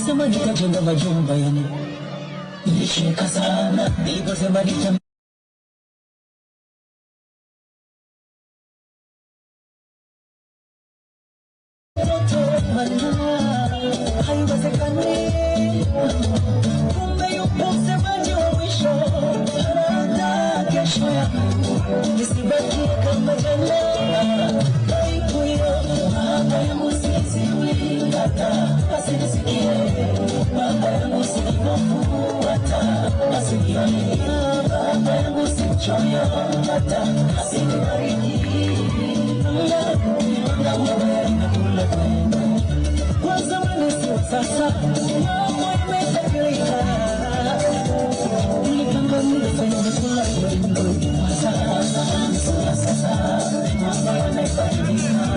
Sema nitajenga majumba yani nilishika sana niliposema nita haiwezekani kumbe yupo msemaji wa mwisho anaandaa kesho yangu nisibaki kama jana haikuyo mambo yangu sisi ulingata basi nisikie mambo yangu sikufuata basi nione mambo yangu sichoyo hata basi nibariki na wewe nakula kwenda kwa zamani sio sasa mambo imebadilika nilipanga nilifanya kula kwa sasa mambo yamebadilika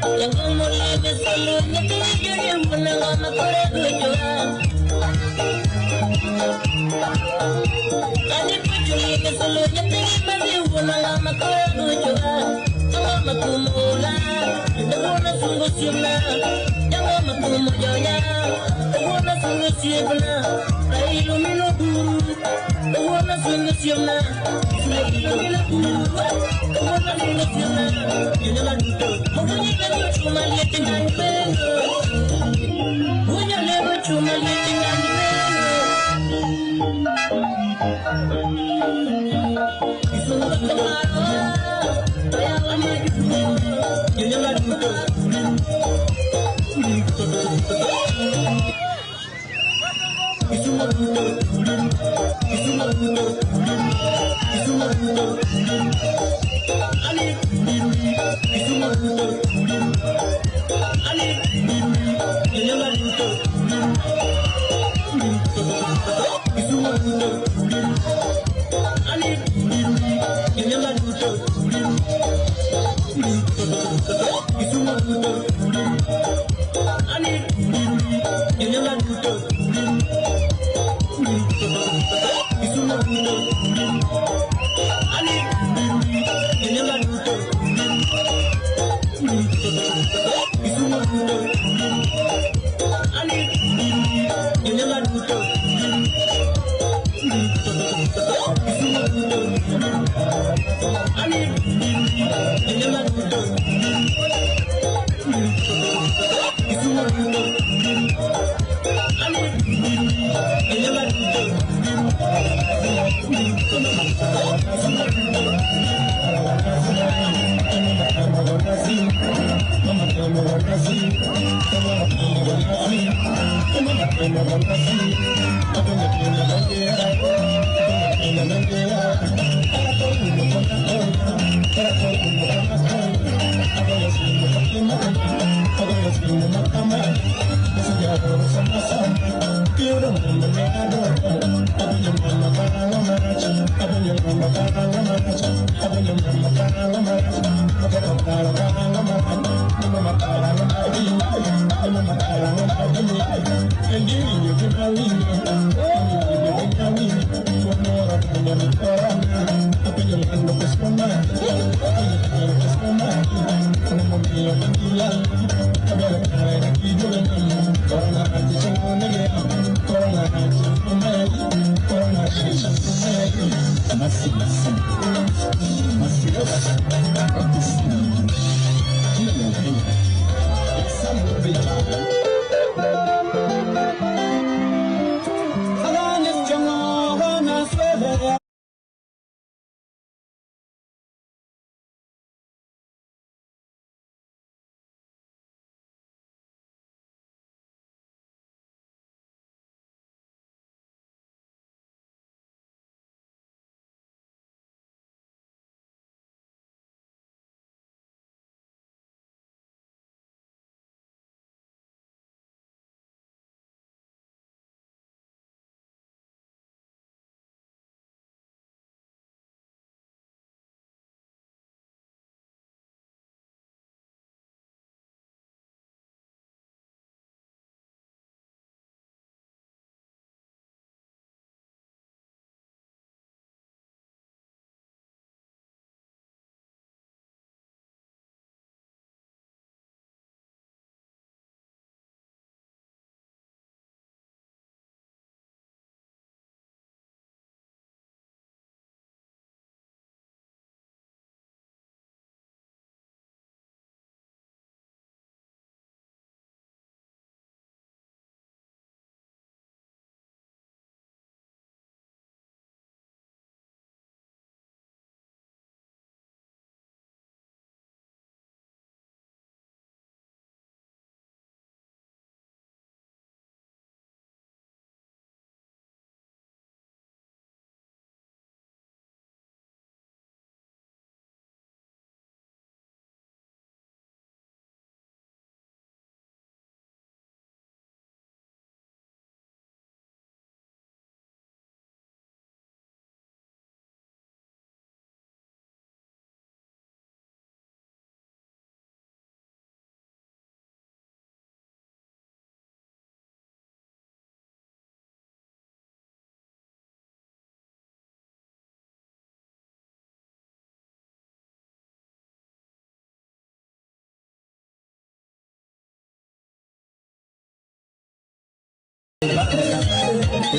Yang mulai bersulunya tidur menengah makore gujua. Tadi pujuli bersulunya tidur menengah makore gujua. Jangan makumula, jangan sungguh siapa. Jangan makumujoya, jangan sungguh siapa. Rayu minu guru, jangan sungguh siapa. Rayu minu guru, jangan sungguh siapa. Jangan lupa, mungkin kita cuma lihat dengan bego. Punya lebar cuma lihat dengan bego. Isu kemarin, saya lama juga. Jangan lupa.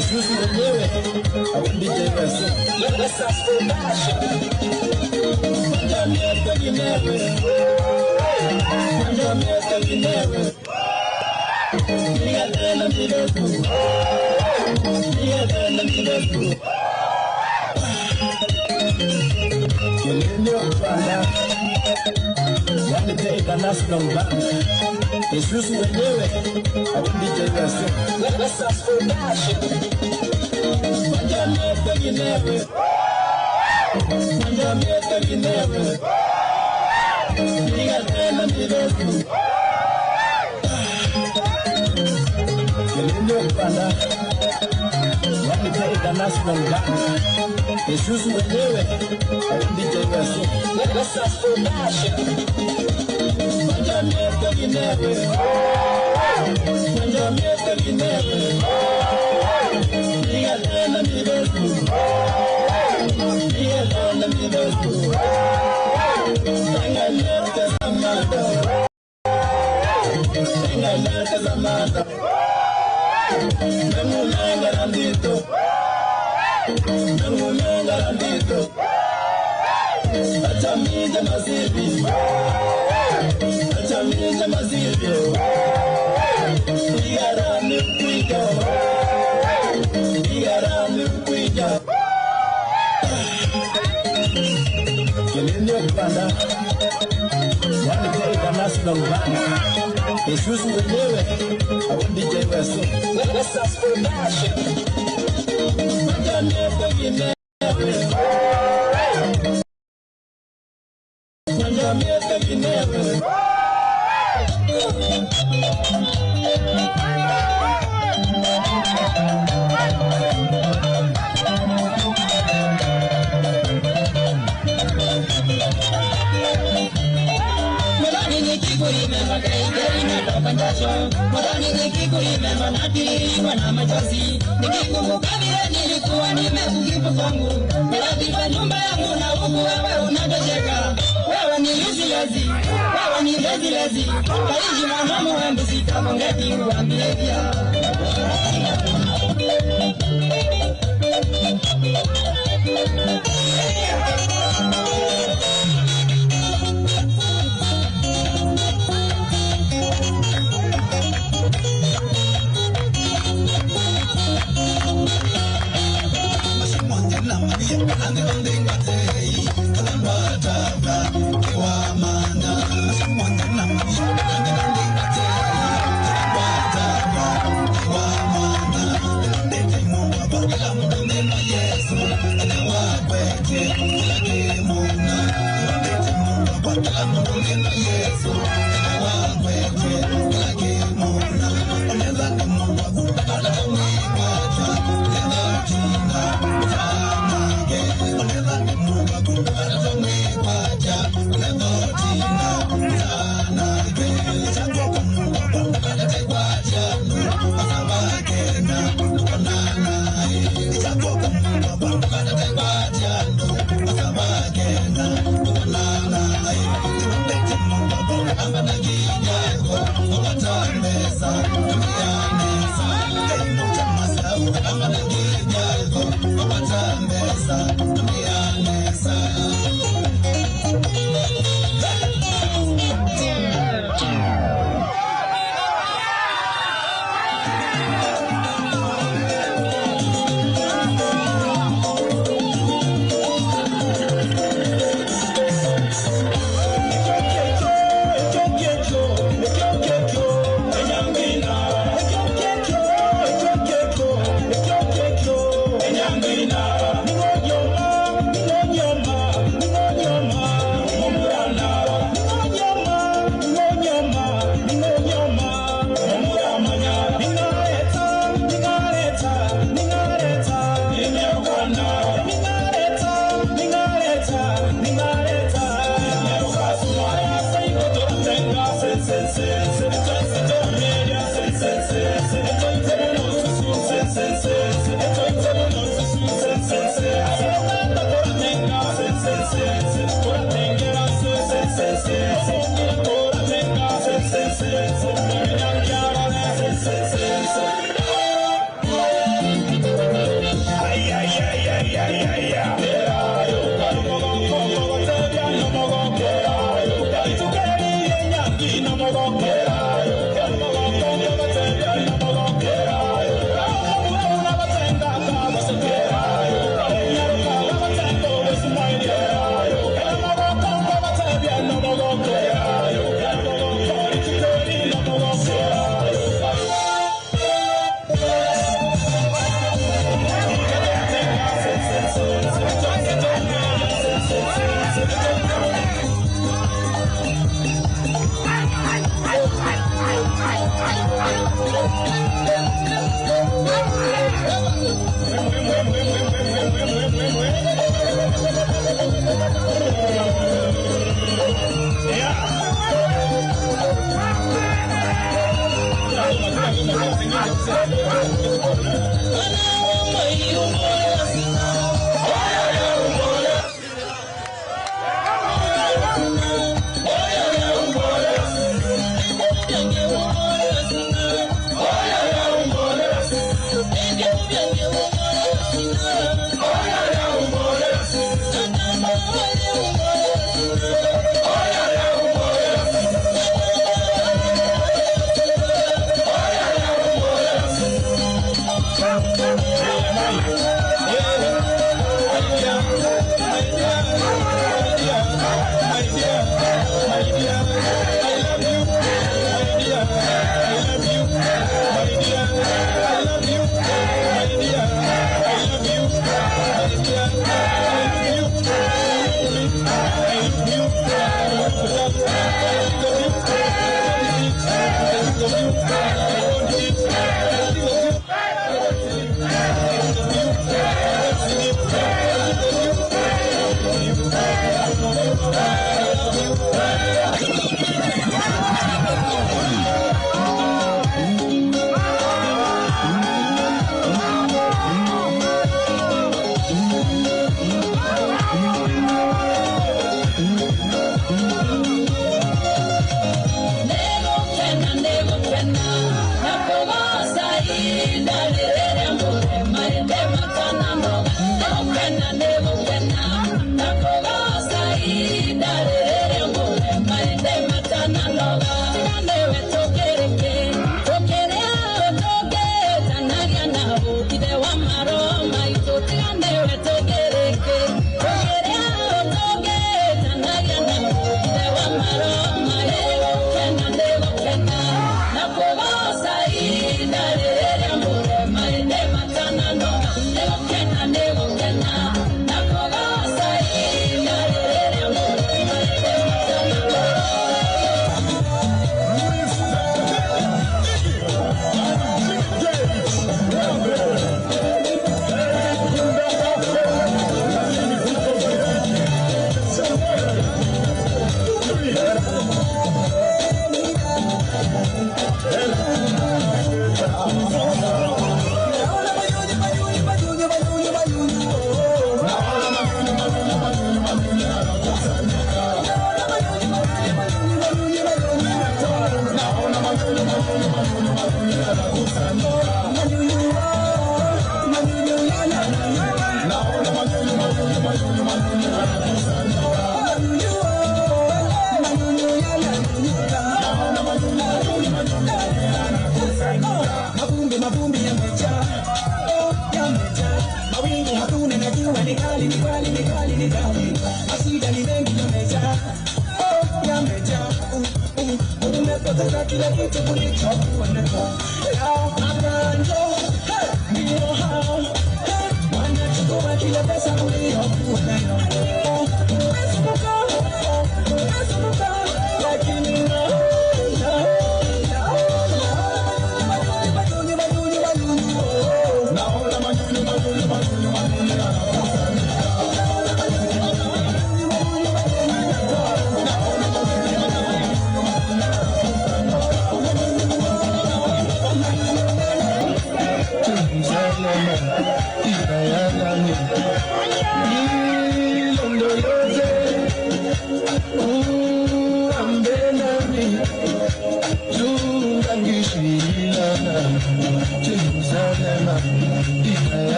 Yesusi mwenyewe akundije Yesu. Let's ask for passion. Jamii teginewe. Jamii teginewe. Niga tena midogo. Niga tena midogo. Kelele upanda. Waniteka national bank. Yesusi mwenyewe akundije Yesu. Let's ask for passion. Jamii teginewe. Jamii teginewe. Niga tena midogo. Kelele upanda. Waniteka national bank. Yesusi mwenyewe akundije Yesu. Let's ask for passion. Jamii teginewe. Jamii teginewe. Niga tena midogo. Niga tena midogo. Tenganete zamanda. Tenganete zamanda. Mengunanga randito. Mengunanga randito. Achamija mazibi. Achamija mazibi. Igarami kwija. Igarami kwija. Kelele kupanda. Waniteka national bank. Yesusi mwenyewe akundije Yesu. Let's ask for passion. Jamii teginewe. Jamii teginewe. Nikikumbuka vile nilikuwa nimekukipa kwangu, nilatifa nyumba yangu na huku wewe unatosheka. Wewe ni lazy, wewe ni lazy. Kaishi mamamu wangu sitakongeti uambie pia.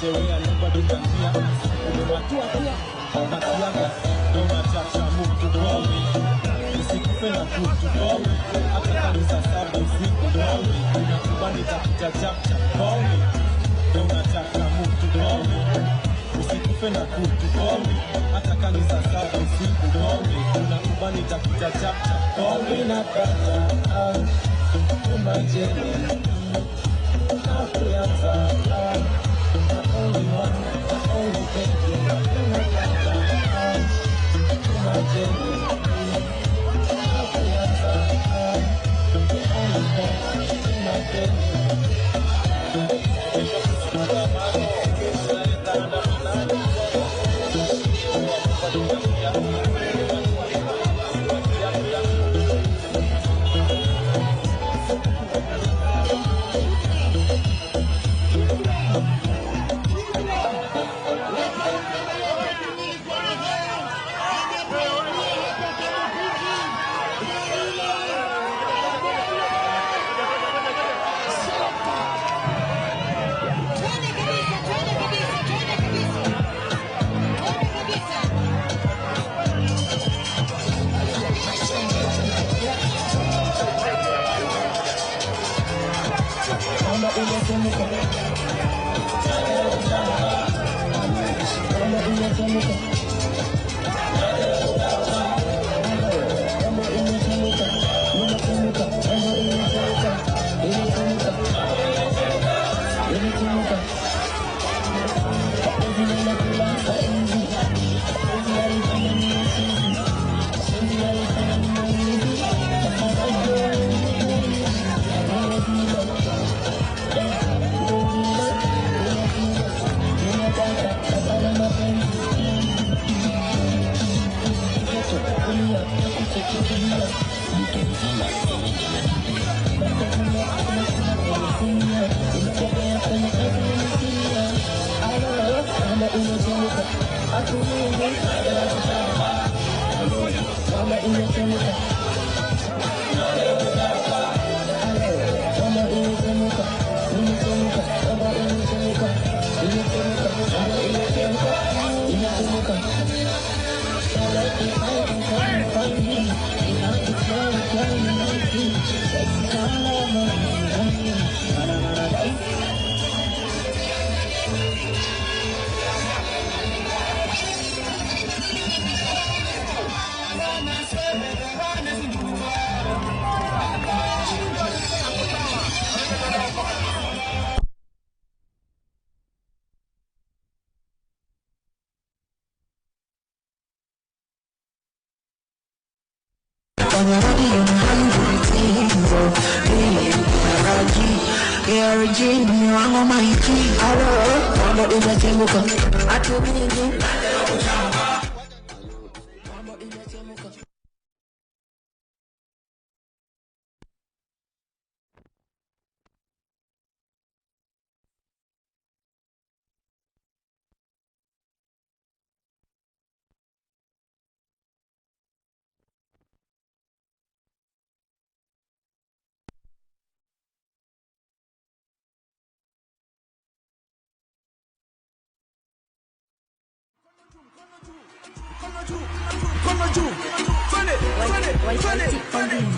Sewea nobody can hear us. Umewatua pia, unatiaga. Don't touch a move to glory. Usikufe na proof to glory. Hata kanisa saba usiku glory. Unakubali tafuta chapter glory. Don't touch a move to glory. Usikufe na proof to glory. Hata kanisa saba usiku glory. Unakubali tafuta chapter glory. Na kata umajeni. Only one, only baby.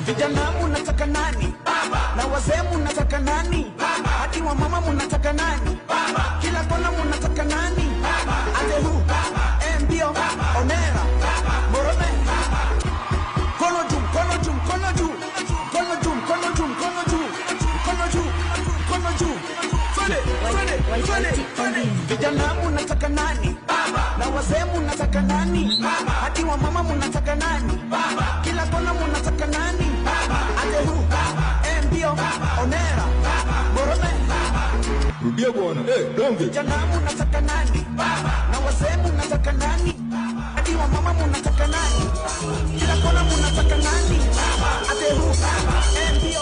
Vijana munataka nani? Na wazee munataka nani? Hadi wa mama munataka nani? Kila kona munataka nani? Ate hu, mbio, onera, morome. Kono juu, kono juu, kono juu. Kono juu, kono juu, kono juu. Kono juu, kono juu. Vijana munataka nani? Na wazee munataka nani? Hadi wa mama munataka nani? Kila kona munataka nani? Ate hu, mbio, onera, morome. Rudia bwana, donge. Vijana munataka nani? Na wazee munataka nani? Hadi wa mama munataka nani? Kila kona munataka nani? Ate hu, mbio.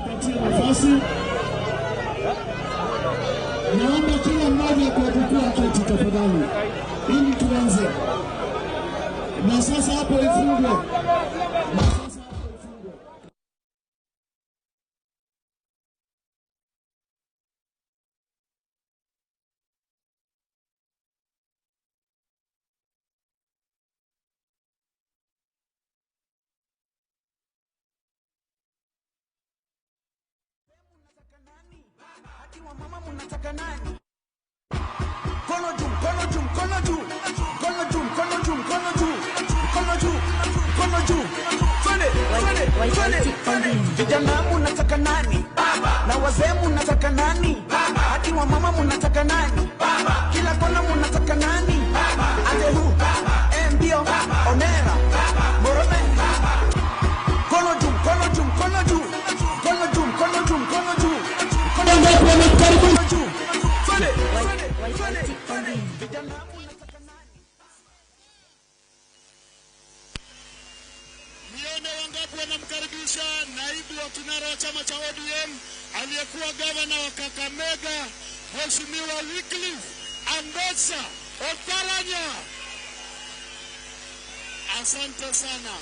kupatia nafasi. Naomba kila mmoja kuchukua kiti tafadhali, ili tuanze. Na sasa hapo ifungwe. Mama mnataka nani? Kono juu, kono juu, kono juu. Kono juu, kono juu, kono juu. Kono juu, kono juu. Twende. Vijana mnataka nani? Baba. Na wazee mnataka nani? Baba. Hadi wa mama mnataka nani? Baba. Kila kona mnataka nani? Baba. Ate hu. Baba. Mbio. Baba. Onera. Baba. Morome. Baba. Kono juu, kono juu, kono juu. Kono juu, kono juu, kono juu. Kono juu. Nione wangapi wanamkaribisha naibu wa kinara wa chama cha ODM aliyekuwa gavana wa Kakamega, Mheshimiwa Wycliffe Ambetsa Oparanya. Asante sana.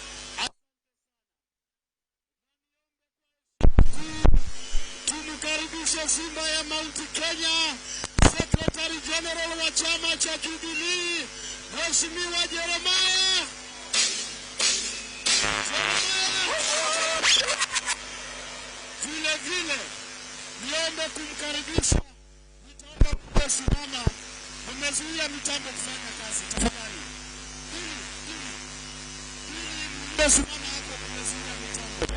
Tumkaribishe Simba ya Mount Kenya, Secretary General wa chama cha Jubilee, Mheshimiwa Jeremiah. Vile niombe kumkaribisha, nitaomba kusimama, mmezuia mitambo kufanya kazi tafadhali. Simama hapo, mmezuia mitambo.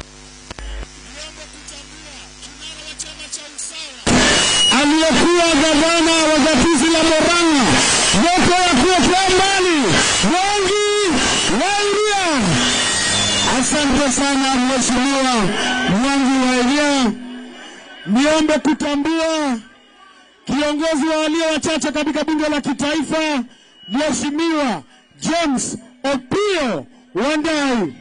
Niombe kutambua kinara wa chama cha Usawa aliyekuwa gavana wa gatuzi la Murang'a, wote wakiwa mbali, wengi waingia. Asante sana Mheshimiwa Mwangi wa Elia. Niombe kutambua kiongozi wa walio wachache katika bunge la kitaifa, Mheshimiwa James Opiyo Wandayi.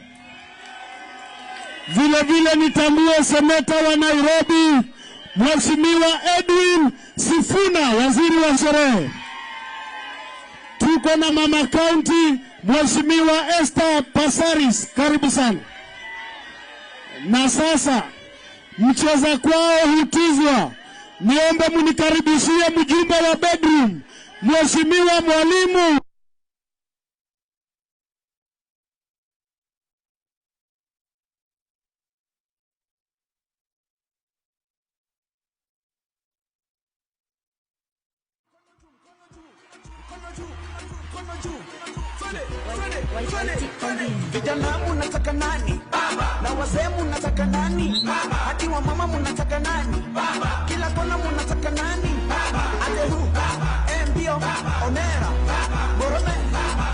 Vile nitambue seneta wa Nairobi, Mheshimiwa Edwin Sifuna, waziri wa sherehe. Tuko na mama county, Mheshimiwa Esther Passaris, karibu sana. Na sasa mcheza kwao hutuzwa. Niombe munikaribishie mjumbe wa bedroom, Mheshimiwa Mwalimu. Vijana mnataka nani? Baba. Na wazee mnataka nani? Baba. Hadi wa mama mnataka nani? Baba. Kila kona mnataka nani? Baba. Ate hu. Baba. Mbio. Baba. Onera. Baba. Morome. Baba.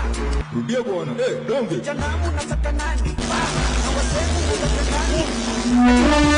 Rudia bwana. Donge. Vijana mnataka nani? Baba. Na wazee mnataka nani?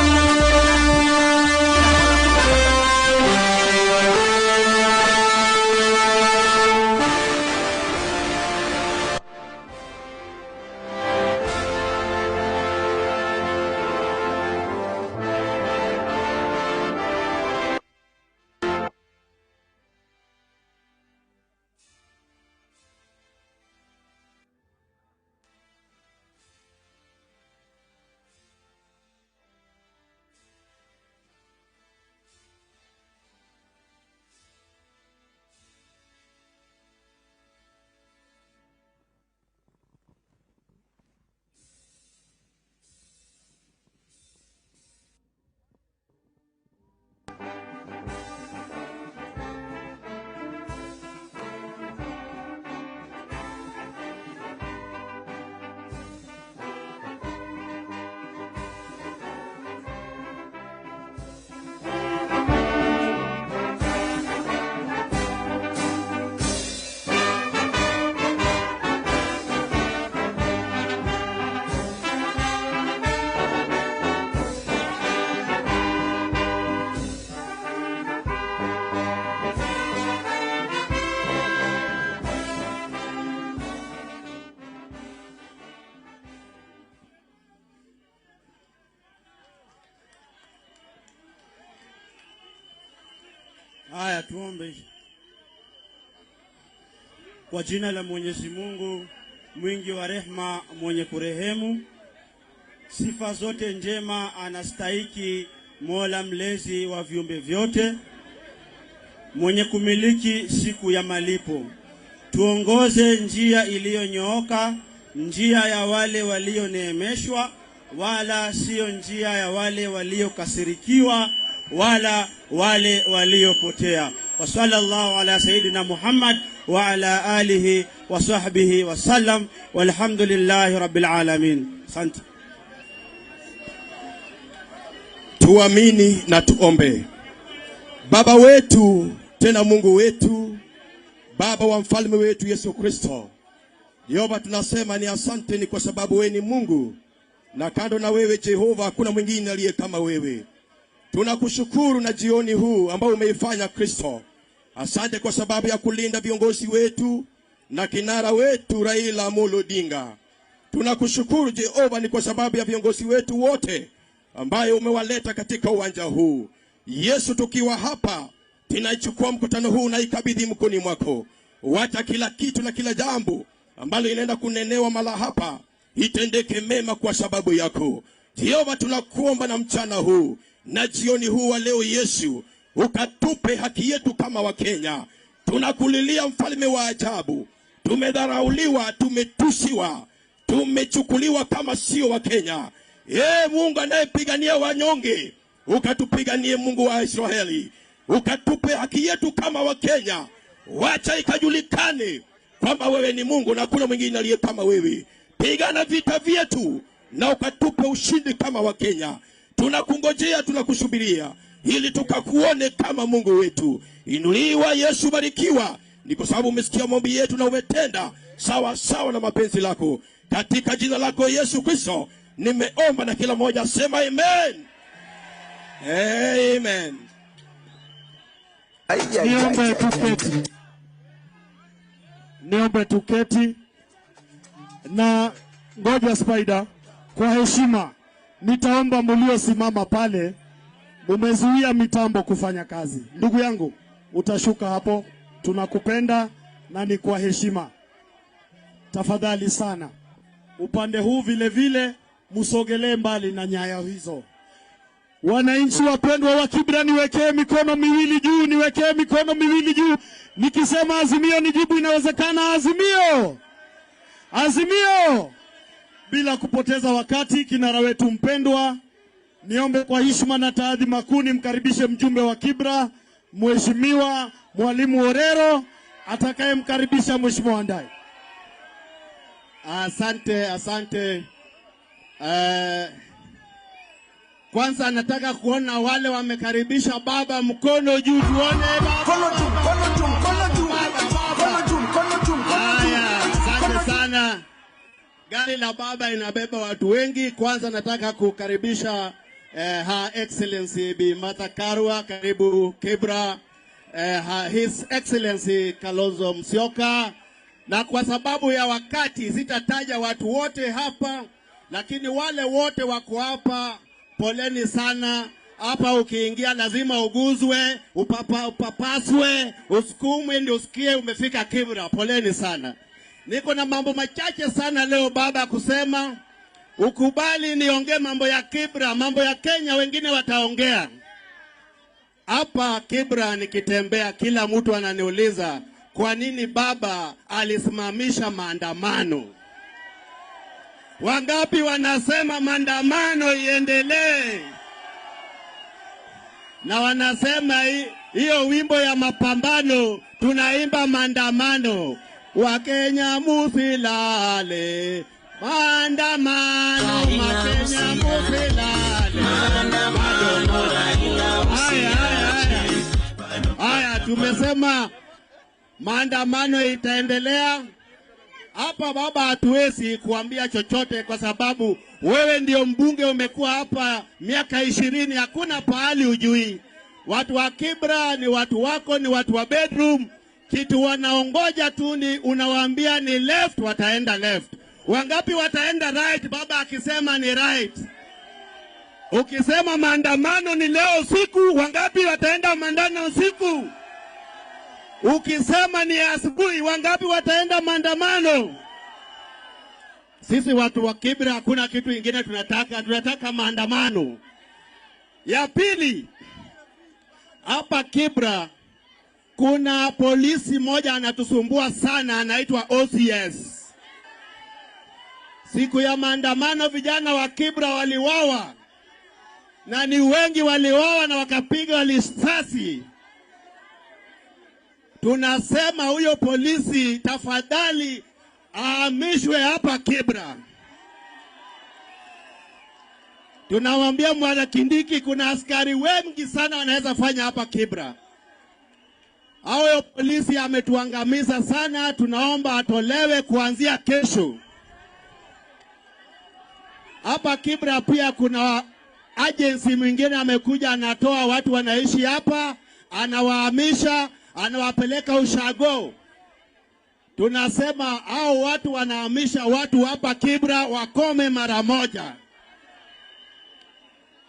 Haya, tuombe. Kwa jina la Mwenyezi Mungu mwingi wa rehema, mwenye kurehemu, sifa zote njema anastahiki Mola mlezi wa viumbe vyote, mwenye kumiliki siku ya malipo. Tuongoze njia iliyonyooka, njia ya wale walioneemeshwa, wala sio njia ya wale waliokasirikiwa, wala wale waliopotea. Wa sallallahu ala sayidina Muhammad wa ala alihi wa sahbihi wa sallam, walhamdulillahi rabbil alamin. Asante. Tuamini na tuombe. Baba wetu, tena Mungu wetu, Baba wa mfalme wetu Yesu Kristo, Yehova, tunasema ni asante, ni kwa sababu wewe ni Mungu, na kando na wewe Jehova hakuna mwingine aliye kama wewe. Tunakushukuru na jioni huu ambao umeifanya Kristo. Asante kwa sababu ya kulinda viongozi wetu na kinara wetu Raila Amolo Odinga. Tunakushukuru Jehova ni kwa sababu ya viongozi wetu wote ambayo umewaleta katika uwanja huu. Yesu, tukiwa hapa tunaichukua mkutano huu na ikabidhi mkononi mwako. Wacha kila kitu na kila jambo ambalo inaenda kunenewa mala hapa itendeke mema kwa sababu yako. Jehova, tunakuomba na mchana huu na jioni huu wa leo Yesu, ukatupe haki yetu kama Wakenya. Tunakulilia mfalme wa ajabu. Tumedharauliwa, tumetusiwa, tumechukuliwa kama sio Wakenya. Mungu anayepigania wanyonge, ukatupiganie Mungu wa Israeli. Ukatupe haki yetu kama Wakenya. Wacha ikajulikane kwamba wewe ni Mungu na kuna mwingine aliye kama wewe. Pigana vita vyetu na ukatupe ushindi kama Wakenya. Tunakungojea, tunakusubiria ili tukakuone kama Mungu wetu. Inuliwa Yesu, barikiwa, ni kwa sababu umesikia maombi yetu na umetenda sawa sawa na mapenzi lako. Katika jina lako Yesu Kristo nimeomba, na kila mmoja sema amen. Amen. Niombe tuketi na ngoja Spider, kwa heshima nitaomba mliosimama pale, mumezuia mitambo kufanya kazi. Ndugu yangu, utashuka hapo, tunakupenda na ni kwa heshima. Tafadhali sana. Upande huu vile vile musogelee mbali na nyaya hizo. Wananchi wapendwa wa Kibra, niwekee mikono miwili juu, niwekee mikono miwili juu. Nikisema azimio nijibu inawezekana. Azimio! Azimio! Bila kupoteza wakati, kinara wetu mpendwa, niombe kwa heshima na taadhima kuu nimkaribishe mjumbe wa Kibra, Mheshimiwa Mwalimu Orero, atakayemkaribisha Mheshimiwa Ndai. Asante. Kwanza nataka kuona wale wamekaribisha baba, mkono juu tuone baba. Mkono juu. Asante sana. Gari la baba inabeba watu wengi. Kwanza nataka kukaribisha Her Excellency Bi Martha Karua, karibu Kibra. His Excellency Kalonzo Musyoka. Na kwa sababu ya wakati sitataja watu wote hapa, lakini wale wote wako hapa, poleni sana. Hapa ukiingia lazima uguzwe, upapaswe, usukumwe ndio usikie umefika Kibra. Poleni sana. Niko na mambo machache sana leo baba kusema. Ukubali niongee mambo ya Kibra, mambo ya Kenya wengine wataongea. Hapa Kibra nikitembea kila mtu ananiuliza kwa nini baba alisimamisha maandamano. Wangapi wanasema maandamano iendelee? Na wanasema hiyo wimbo ya mapambano tunaimba maandamano. Wakenya musilale, maandamano, Wakenya musilale. Haya, tumesema maandamano itaendelea. Hapa baba hatuwezi kuambia chochote kwa sababu wewe ndio mbunge, umekuwa hapa miaka 20, hakuna pahali ujui. Watu wa Kibra ni watu wako, ni watu wa bedroom. Kitu wanaongoja tu ni unawaambia ni left, wataenda left. Wangapi wataenda right baba akisema ni right? Ukisema maandamano ni leo usiku, wangapi wataenda maandamano usiku? Ukisema ni asubuhi, wangapi wataenda maandamano? Sisi watu wa Kibra hakuna kitu kingine tunataka maandamano. Ya pili, hapa Kibra kuna polisi moja anatusumbua sana, anaitwa OCS. Siku ya maandamano vijana wa Kibra waliwawa, na ni wengi waliwawa na wakapiga risasi. Tunasema huyo polisi tafadhali ahamishwe hapa Kibra. Tunamwambia Mwana Kindiki kuna askari wengi sana wanaweza fanya hapa Kibra. Huyo polisi ametuangamiza sana, tunaomba atolewe kuanzia kesho. Hapa Kibra pia kuna agency mwingine amekuja, anatoa watu wanaishi hapa, anawahamisha, anawapeleka ushago. Tunasema hao watu wanahamisha watu hapa Kibra wakome mara moja.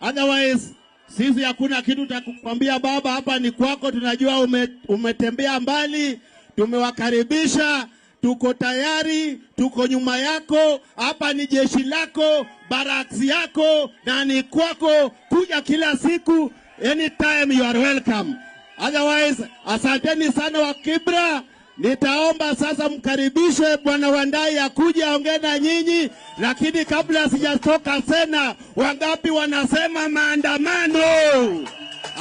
Otherwise, sisi hakuna kitu takukwambia baba, hapa ni kwako, tunajua umetembea mbali, tumewakaribisha, tuko tayari, tuko nyuma yako, hapa ni jeshi lako, baraksi yako, na ni kwako, kuja kila siku, anytime you are welcome. Otherwise, asanteni sana wa Kibra. Nitaomba sasa mkaribishe Bwana Wandai akuje aongee na nyinyi, lakini kabla sijatoka Sena, wangapi wanasema maandamano?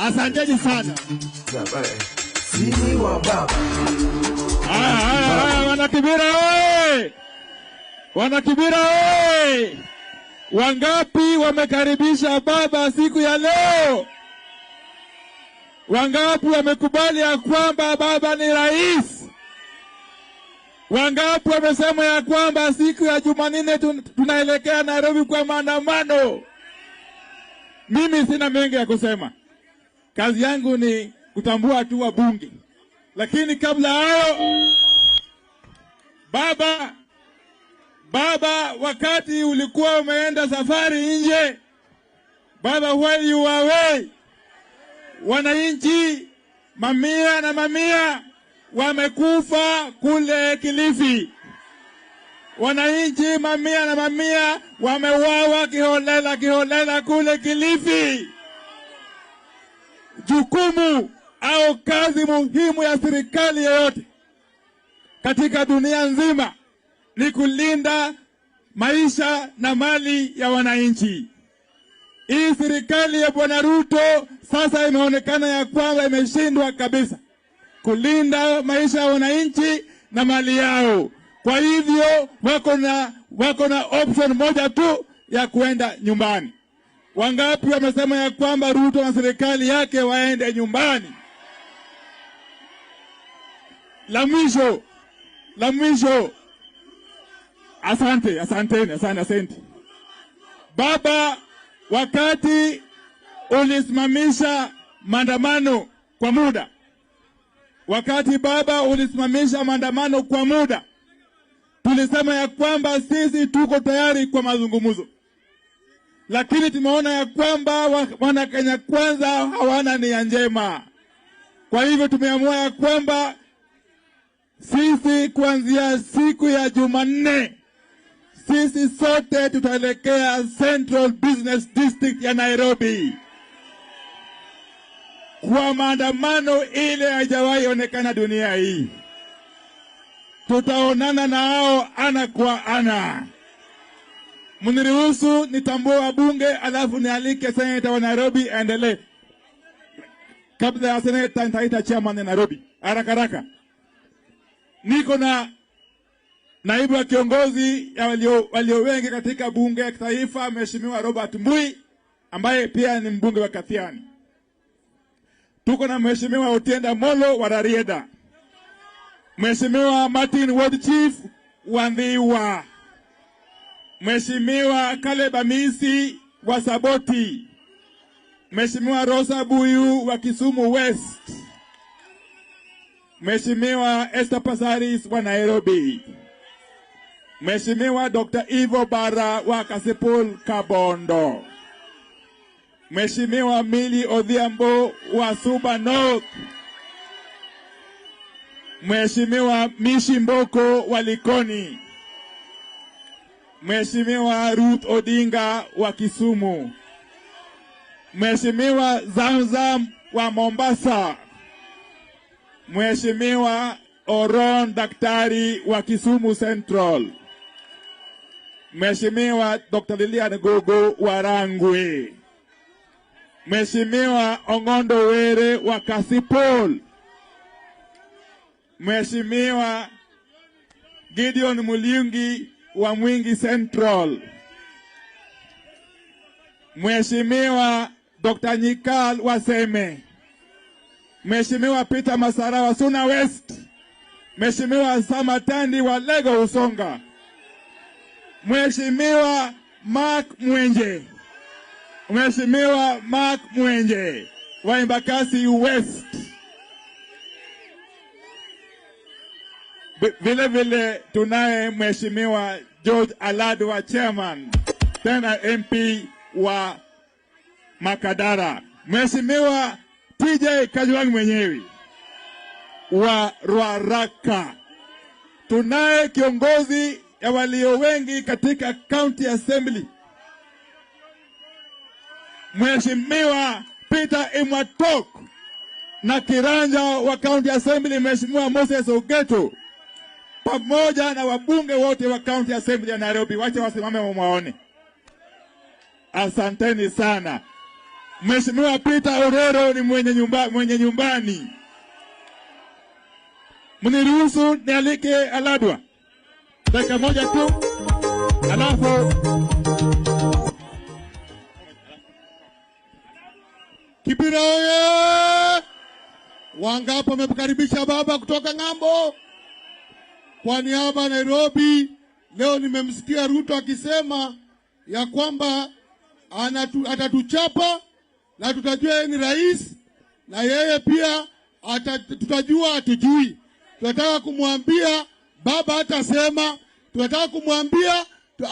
Asanteni sana. Sisi wa baba. Wana Kibra oi! Wana Kibra oi! Wangapi wamekaribisha baba siku ya leo? Wangapi wamekubali ya kwamba baba ni rais? Wangapi wamesema ya kwamba siku ya Jumanne tunaelekea Nairobi kwa maandamano? Mimi sina mengi ya kusema. Kazi yangu ni kutambua tu wabunge. Lakini kabla hayo, baba wakati ulikuwa umeenda safari nje, baba while you were away, wananchi mamia na mamia wamekufa kule Kilifi. Wananchi mamia na mamia wameuawa kiholela kule Kilifi. Jukumu au kazi muhimu ya serikali yoyote katika dunia nzima ni kulinda maisha na mali ya wananchi. Hii serikali ya Bwana Ruto sasa imeonekana ya kwamba imeshindwa kabisa kulinda maisha ya wananchi na mali yao. Kwa hivyo wako na option moja tu ya kuenda nyumbani. Wangapi wamesema ya kwamba Ruto na serikali yake waende nyumbani? La mwisho. Asante. Baba, wakati ulisimamisha maandamano kwa muda, tulisema ya kwamba sisi tuko tayari kwa mazungumzo. Lakini tumeona ya kwamba wana Kenya Kwanza hawana nia njema. Kwa hivyo tumeamua ya kwamba sisi kuanzia siku ya Jumanne, sisi sote tutaelekea Central Business District ya Nairobi kwa maandamano ile haijawahi onekana dunia hii. Tutaonana na hao ana kwa ana. Mniruhusu nitambue wabunge alafu nialike seneta wa Nairobi aendelee. Kabla ya seneta nitaita chairman wa Nairobi. Haraka. Niko na naibu wa kiongozi walio wengi katika bunge ya kitaifa, Mheshimiwa Robert Mbui ambaye pia ni mbunge wa Kathiani. Tuko na Mheshimiwa Otienda Molo wa Rarieda. Mheshimiwa Martin Ward Chief wa Ndhiwa. Mheshimiwa Caleb Amisi wa Saboti. Mheshimiwa Rosa Buyu wa Kisumu West. Mheshimiwa Esther Pasaris wa Nairobi. Mheshimiwa Dr. Ivo Bara wa Kasipul Kabondo. Mheshimiwa Mili Odhiambo wa Suba North. Mheshimiwa Mishi Mboko wa Likoni, Mheshimiwa Ruth Odinga wa Kisumu, Mheshimiwa Zamzam wa Mombasa, Mheshimiwa Oron Daktari wa Kisumu Central, Mheshimiwa Dr. Lilian Gogo wa Rangwe, Mheshimiwa Ongondo Were wa Kasipol, Mheshimiwa Gideon Muliungi wa Mwingi Central, Mheshimiwa Dr. Nyikal wa Seme, Mheshimiwa Peter Masara wa Suna West, Mheshimiwa Samatandi wa Lego Usonga, Mheshimiwa Mark Mwenje, Mheshimiwa Mark Mwenje wa Embakasi West. Vile vile tunaye Mheshimiwa George Aladu wa Chairman, tena MP wa Makadara, Mheshimiwa TJ Kajwang mwenyewe wa Ruaraka. Tunaye kiongozi ya walio wengi katika County Assembly, Mheshimiwa Peter Imwatok, na kiranja wa County Assembly Mheshimiwa Moses Ogeto, pamoja na wabunge wote wa County Assembly ya Nairobi. Wacha wasimame wamwaone. Asanteni sana. Mheshimiwa Peter Orero ni mwenye nyumbani. Mniruhusu nialike Aladwa dakika moja tu, alafu Kibira oye! Wangapi wamekaribisha baba kutoka ng'ambo? Kwa niaba ya Nairobi, leo nimemsikia Ruto akisema ya kwamba atatuchapa na tutajua yeye ni rais, na yeye pia tutajua atujui. Tunataka kumwambia baba hatasema, tunataka kumwambia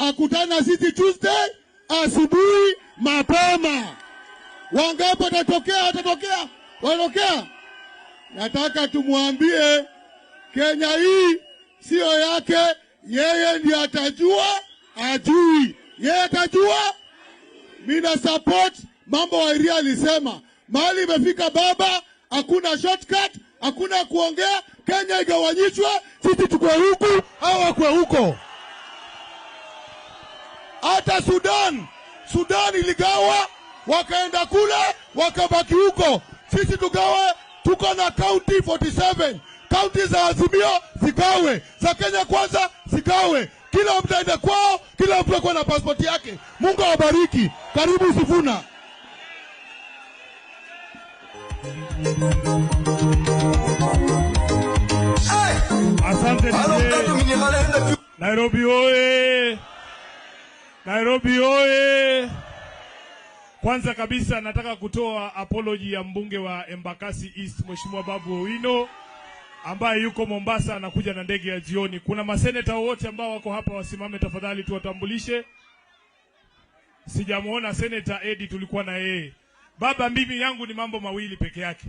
akutana sisi Tuesday asubuhi mapema. Wangapi watatokea? Nataka tumwambie Kenya hii sio yake, yeye ndiye atajua, ajui. Yeye atajua. Mina support mambo Wairia alisema. Mahali imefika baba, hakuna shortcut, hakuna kuongea. Kenya igawanyishwe, sisi tukwe huku au wakwe huko. Hata Sudan iligawa, wakaenda kule, wakabaki huko. Sisi tugawe, tuko na county 47. County za Azimio zikawe, za Kenya Kwanza zikawe. Kila mtu aende kwao, kila mtu akuwe na passport yake. Mungu awabariki. Karibu Sifuna. Asante DJ. Nairobi oye! Nairobi oye! Kwanza kabisa nataka kutoa apology ya mbunge wa Embakasi East Mheshimiwa Babu Owino ambaye yuko Mombasa, anakuja na ndege ya jioni. Kuna maseneta wote ambao wako hapa wasimame tafadhali tuwatambulishe. Sijamuona Senator Eddie, tulikuwa na yeye. Baba, mimi yangu ni mambo mawili peke yake.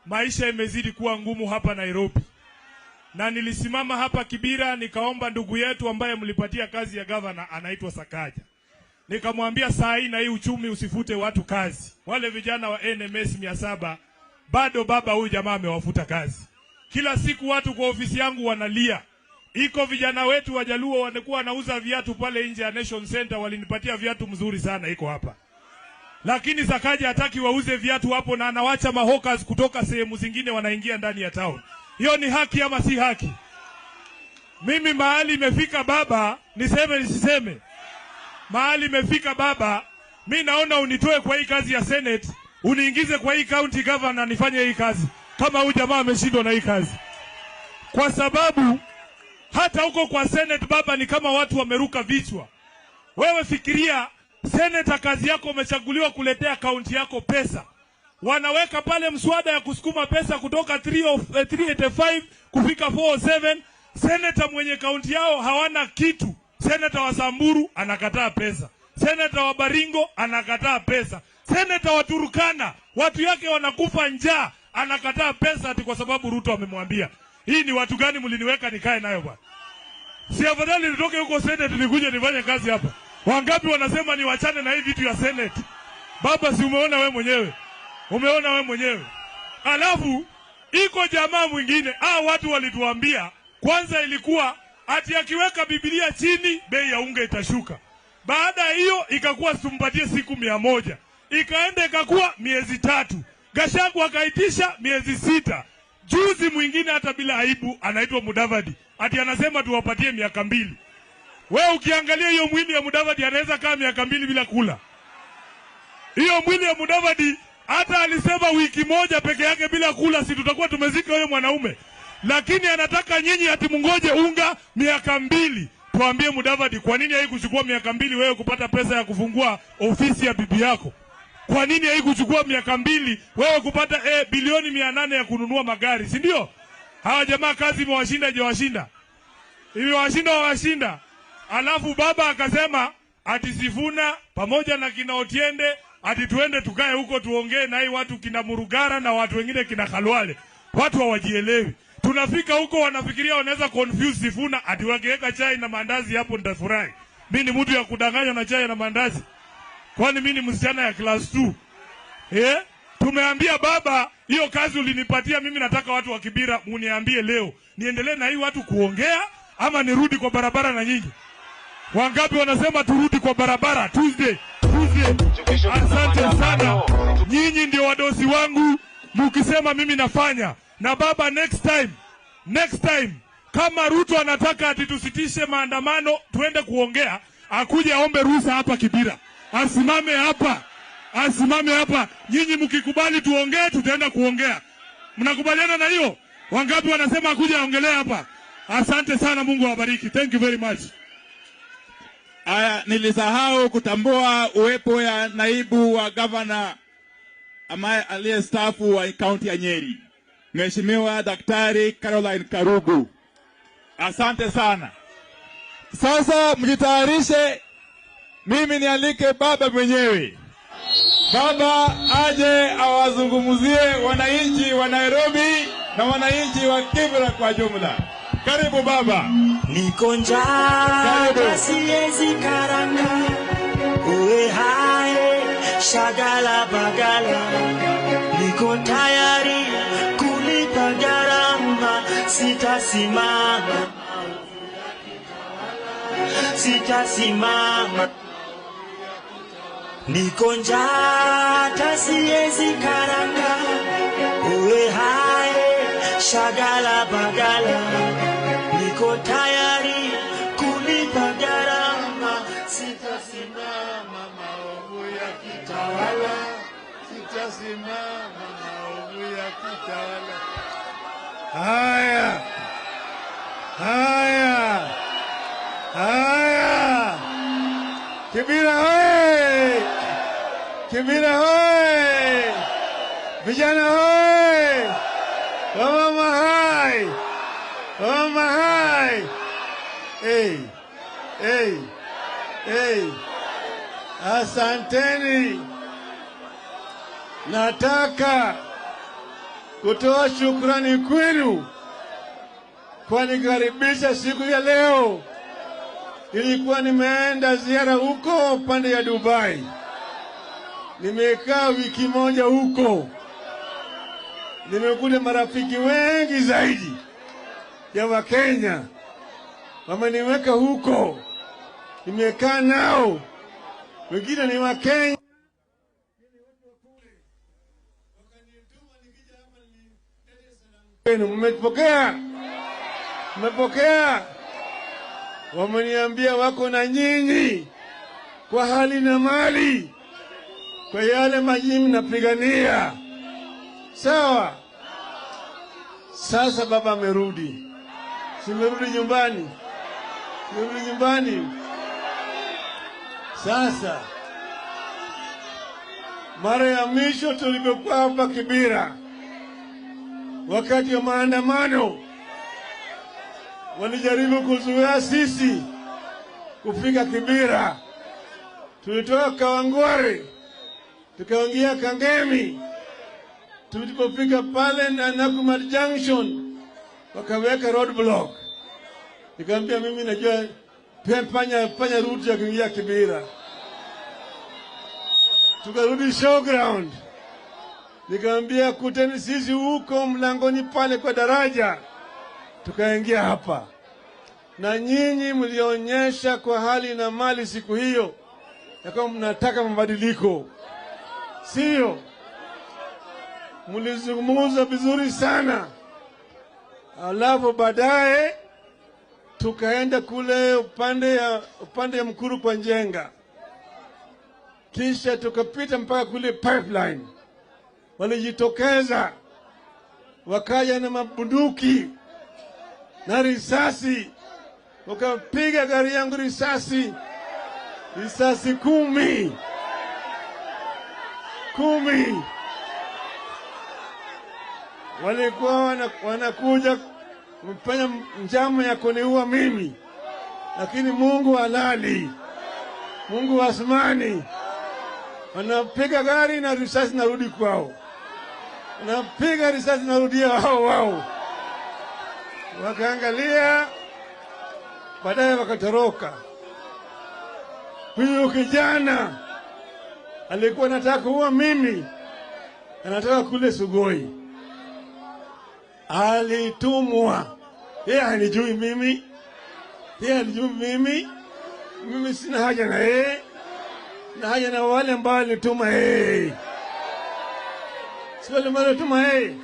Maisha imezidi kuwa ngumu hapa Nairobi. Na nilisimama hapa Kibira nikaomba ndugu yetu ambaye mlipatia kazi ya governor anaitwa Sakaja. Nikamwambia saa hii na hii uchumi usifute watu kazi. Wale vijana wa NMS 700 bado baba huyu jamaa amewafuta kazi. Kila siku watu kwa ofisi yangu wanalia. Iko vijana wetu wa Jaluo wanakuwa wanauza viatu pale nje ya Nation Center, walinipatia viatu mzuri sana iko hapa. Lakini Sakaja hataki wauze viatu hapo na anawacha mahawkers kutoka sehemu zingine wanaingia ndani ya town. Hiyo ni haki ama si haki? Mimi mahali imefika baba, niseme nisiseme? Mahali imefika baba, mimi naona unitoe kwa hii kazi ya Senate, uniingize kwa hii county governor nifanye hii kazi. Kama huyu jamaa ameshindwa na hii kazi. Kwa sababu hata huko kwa Senate baba ni kama watu wameruka vichwa. Wewe fikiria, Senator kazi yako umechaguliwa kuletea kaunti yako pesa. Wanaweka pale mswada ya kusukuma pesa kutoka 385 kufika 407. Senator mwenye kaunti yao hawana kitu. Senator wa Samburu anakataa pesa. Senator wa Baringo anakataa pesa. Senator wa Turkana watu yake wanakufa njaa, anakataa pesa ati kwa sababu Ruto amemwambia. Hii ni watu gani mliniweka nikae nayo bwana? Si afadhali nitoke huko Senate nikuje nifanye kazi hapa. Wangapi wanasema ni wachane na hii vitu ya Senate? Baba, si umeona wewe mwenyewe? Umeona wewe mwenyewe? Alafu iko jamaa mwingine, watu walituambia kwanza ilikuwa ati akiweka Biblia chini bei ya unga itashuka. Baada hiyo ikakuwa tumpatie siku 100. Ikaenda ikakuwa miezi 3. Gachagua akaitisha miezi 6. Juzi mwingine hata bila aibu anaitwa Mudavadi. Ati anasema tuwapatie miaka 2. Wewe ukiangalia hiyo mwili ya Mudavadi anaweza kaa miaka 2 bila kula. Hiyo mwili ya Mudavadi hata alisema wiki moja peke yake bila kula si tutakuwa tumezika huyo mwanaume. Lakini anataka nyinyi ati mungoje unga miaka 2. Tuambie Mudavadi, kwa nini haikuchukua miaka 2 wewe kupata pesa ya kufungua ofisi ya bibi yako? Kwa nini haikuchukua miaka 2 wewe kupata bilioni 800 ya kununua magari, si ndio? Hawa jamaa kazi imewashinda jewashinda. Imewashinda. Alafu baba akasema ati Sifuna pamoja na kina Otiende ati tuende tukae huko tuongee na hii watu kina Murugara na watu wengine kina Khalwale. Watu hawajielewi. Tunafika huko wanafikiria wanaweza confuse Sifuna ati wangeweka chai na mandazi hapo nitafurahi. Mimi ni mtu ya kudanganya na chai na mandazi. Kwani mimi ni msichana ya class 2? Tumeambia baba, hiyo kazi ulinipatia mimi nataka watu wa Kibira muniambie leo. Niendelee na hii watu kuongea ama nirudi kwa barabara na nyinyi? Wangapi wanasema turudi kwa barabara Tuesday? Asante sana. Nyinyi ndio wadosi wangu. Mukisema mimi nafanya. Na baba next time kama Ruto anataka ati tusitishe maandamano tuende kuongea, akuje aombe ruhusa hapa Kibira. Asimame hapa. Nyinyi mkikubali tuongee tutaenda kuongea. Mnakubaliana na hiyo? Wangapi wanasema akuje aongelee hapa? Asante sana, Mungu awabariki. Thank you very much. Nilisahau kutambua uwepo ya naibu wa governor ambaye aliyestaafu wa kaunti ya Nyeri, Mheshimiwa Daktari Caroline Karugu. Asante sana. Sasa mjitayarishe, mimi nialike baba mwenyewe. Baba aje awazungumzie wananchi wa Nairobi na wananchi wa Kibra kwa jumla. Karibu baba. Niko njaa siwezi karanga, uwe hai shagala bagala, niko tayari kulipa gharama, sitasimama. Niko njaa siwezi karanga, uwe hai shagala bagala, niko tayari kulipa gharama, sitasimama maovu ya kitawala, sitasimama maovu ya kitawala. Haya. Kibira hoye! Vijana hoye! Mama hai! Asanteni. Nataka kutoa shukrani kwenu kwa nikaribisha siku ya leo. Nilikuwa nimeenda ziara huko pande ya Dubai. Nimekaa wiki moja huko. Nimekuta marafiki wengi zaidi ya Wakenya. Wameniweka huko. Nimekaa nao. Wengine ni Wakenya. Mmepokea? Wameniambia wako na nyinyi kwa hali na mali, kwa yale majini napigania. Sawa? Sasa baba amerudi. Simerudi nyumbani. Sasa mara ya mwisho tulipokuwa hapa Kibira, wakati wa maandamano, walijaribu kuzuia sisi kufika Kibira. Tulitoka Kawangware tukaingia Kangemi. Tulipofika pale na Nakumatt Junction, wakaweka roadblock. Nikamwambia mimi najua panya route ya kuingia Kibera. Tukarudi showground. Nikamwambia kuteni sisi huko mlangoni pale kwa daraja. Tukaingia hapa. Na nyinyi mlionyesha kwa hali na mali siku hiyo ya kwamba mnataka mabadiliko. Sio? Mlizungumza vizuri sana. Alafu baadaye tukaenda kule upande ya Mkuru kwa Njenga. Kisha tukapita mpaka kule pipeline. Walijitokeza wakaja na mabunduki na risasi, wakapiga gari yangu risasi 10. Walikuwa wanakuja kufanya njama ya kuniua mimi, lakini Mungu halali, Mungu asmani. Wanapiga gari na risasi narudi kwao, wanapiga risasi narudia wao. Wakaangalia, baadaye wakatoroka. Huyu kijana alikuwa anataka kuua mimi, anataka kule Sugoi. Alitumwa. Yeye hanijui mimi. Mimi sina haja na yeye. Na haja na wale ambao alituma yeye. Si wale ambao alituma yeye.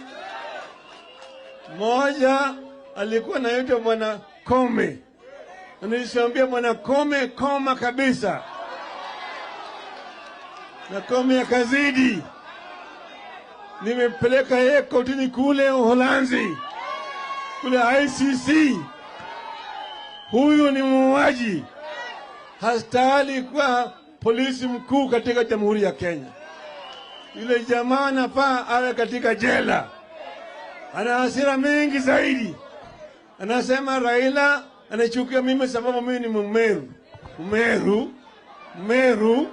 Mmoja alikuwa anaitwa Bwana Kome. Nilishaambia Bwana Kome koma kabisa. Na Kome akazidi. Nimepeleka yeye kotini kule Uholanzi, kule ICC. Huyu ni muuaji, hastahili kuwa polisi mkuu katika Jamhuri ya Kenya. Yule jamaa anafaa awe katika jela. Ana hasira mingi zaidi. Anasema Raila anachukia mimi sababu mimi ni Mmeru.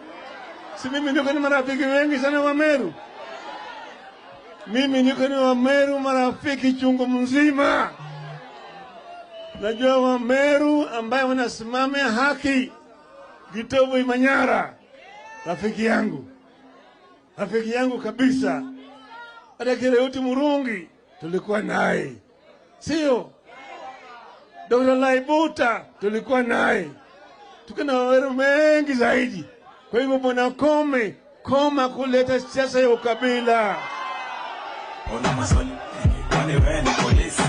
Si mimi niko ni marafiki wengi sana wa Meru. Mimi niko ni wa Meru marafiki chungu mzima. Najua wa Meru ambaye wanasimamia haki. Gitobo Imanyara, rafiki yangu kabisa. Hata Kireuti Murungi tulikuwa naye, sio? Dr. Laibuta tulikuwa naye. Tuko na Wameru mengi zaidi. Kwa hivyo Bwana koma kuleta siasa ya ukabila. Ona maswali, kwani wewe ni polisi?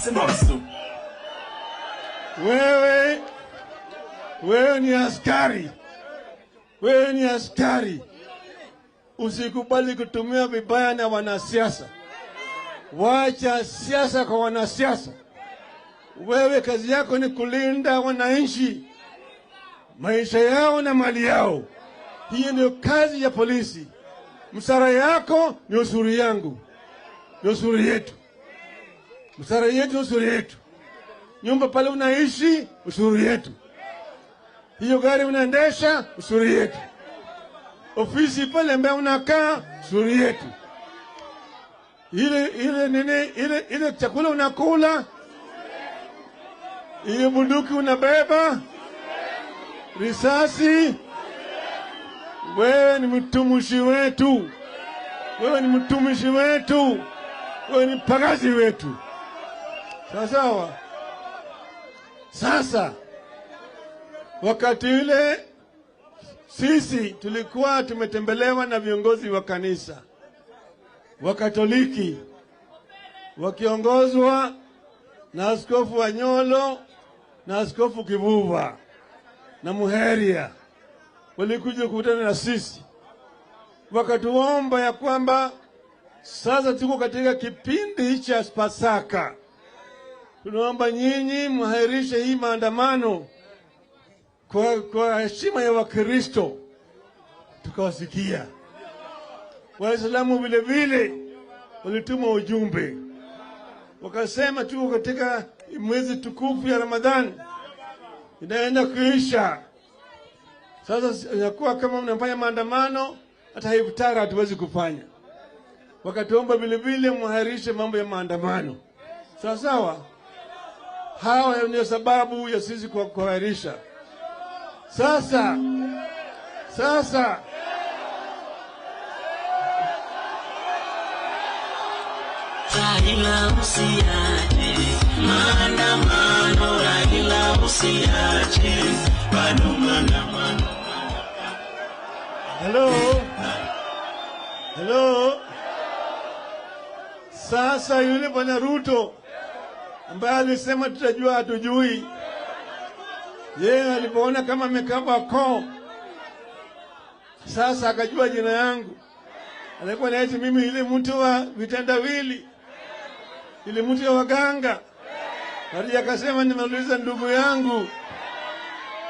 Sema usu. Wewe ni askari. Usikubali kutumia vibaya na wanasiasa. Wacha siasa kwa wanasiasa. Wewe kazi yako ni kulinda wananchi, maisha yao na mali yao. Hiyo ndio kazi ya polisi. Msara yako ni ushuru yangu, ni ushuru yetu. Msara yetu, ushuru yetu. Nyumba pale unaishi, ushuru yetu. Hiyo gari unaendesha, ushuru yetu. Ofisi pale ambayo unakaa, ushuru yetu. Ile chakula unakula, ile bunduki unabeba, risasi. Wewe ni mtumishi wetu. Wewe ni pagazi wetu. Sawa. Sasa wakati ile sisi tulikuwa tumetembelewa na viongozi wa kanisa wa Katoliki wakiongozwa na Askofu Wanyolo na Askofu Kivuva na Muheria. Walikuja kukutana na sisi, wakatuomba ya kwamba sasa tuko katika kipindi cha Pasaka. Tunaomba nyinyi mhairishe hii maandamano kwa heshima ya Wakristo. Tukawasikia. Waislamu vile vile walituma ujumbe. Wakasema tuko katika mwezi tukufu ya Ramadhani, inaenda kuisha. Sasa inakuwa kama mnafanya maandamano, hata iftara hatuwezi kufanya. wakatuomba vile vile muharishe mambo ya maandamano. Sawa sawa, hawa ndio sababu ya sisi kuharisha. Sasa Raila usiache maandamano, Raila usiache bado maandamano. Hello. Sasa yule bwana Ruto ambaye alisema tutajua hatujui, yeye alipoona kama amekaba koo, sasa akajua jina yangu. Alikuwa anaita mimi ile mtu wa vitendawili, ile mtu wa waganga. Hadi akasema nimeuliza ndugu yangu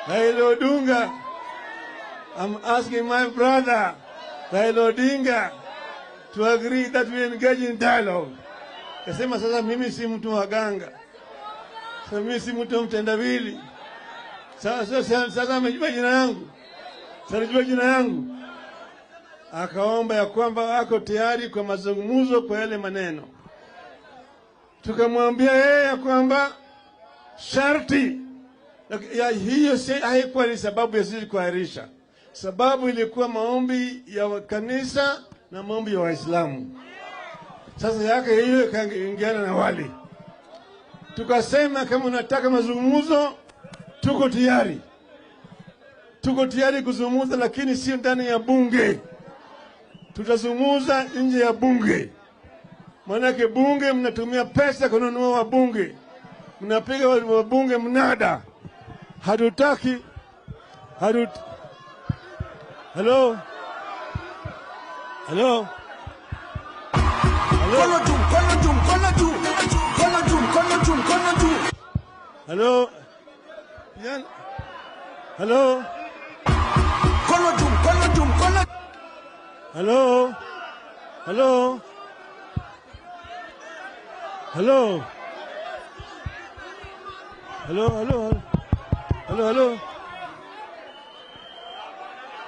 Raila Odinga, I'm asking my brother Raila Odinga to agree that we engage in dialogue. Kasema sasa mimi si mtu wa ganga. Sasa mimi si mtu mtendawili. Sasa amejua jina yangu. Sasa amejua jina yangu. Akaomba ya kwamba ako tayari kwa mazungumzo kwa yale maneno. Tukamwambia yeye ya kwamba sharti ya hiyo haikuwa ni sababu ya sisi kuahirisha. Sababu ilikuwa maombi ya kanisa na maombi ya Waislamu. Sasa yake hiyo ikaingiana na wali. Tukasema kama unataka mazungumzo, tuko tayari. Tuko tayari kuzungumza, lakini sio ndani ya bunge. Tutazungumza nje ya bunge. Maanake bunge mnatumia pesa kununua wabunge. Mnapiga wabunge mnada. Hatutaki. Hello. Kono juu. Hello. Yan. Hello. Kono juu. Hello. Hello. Hello. Hello. Hello.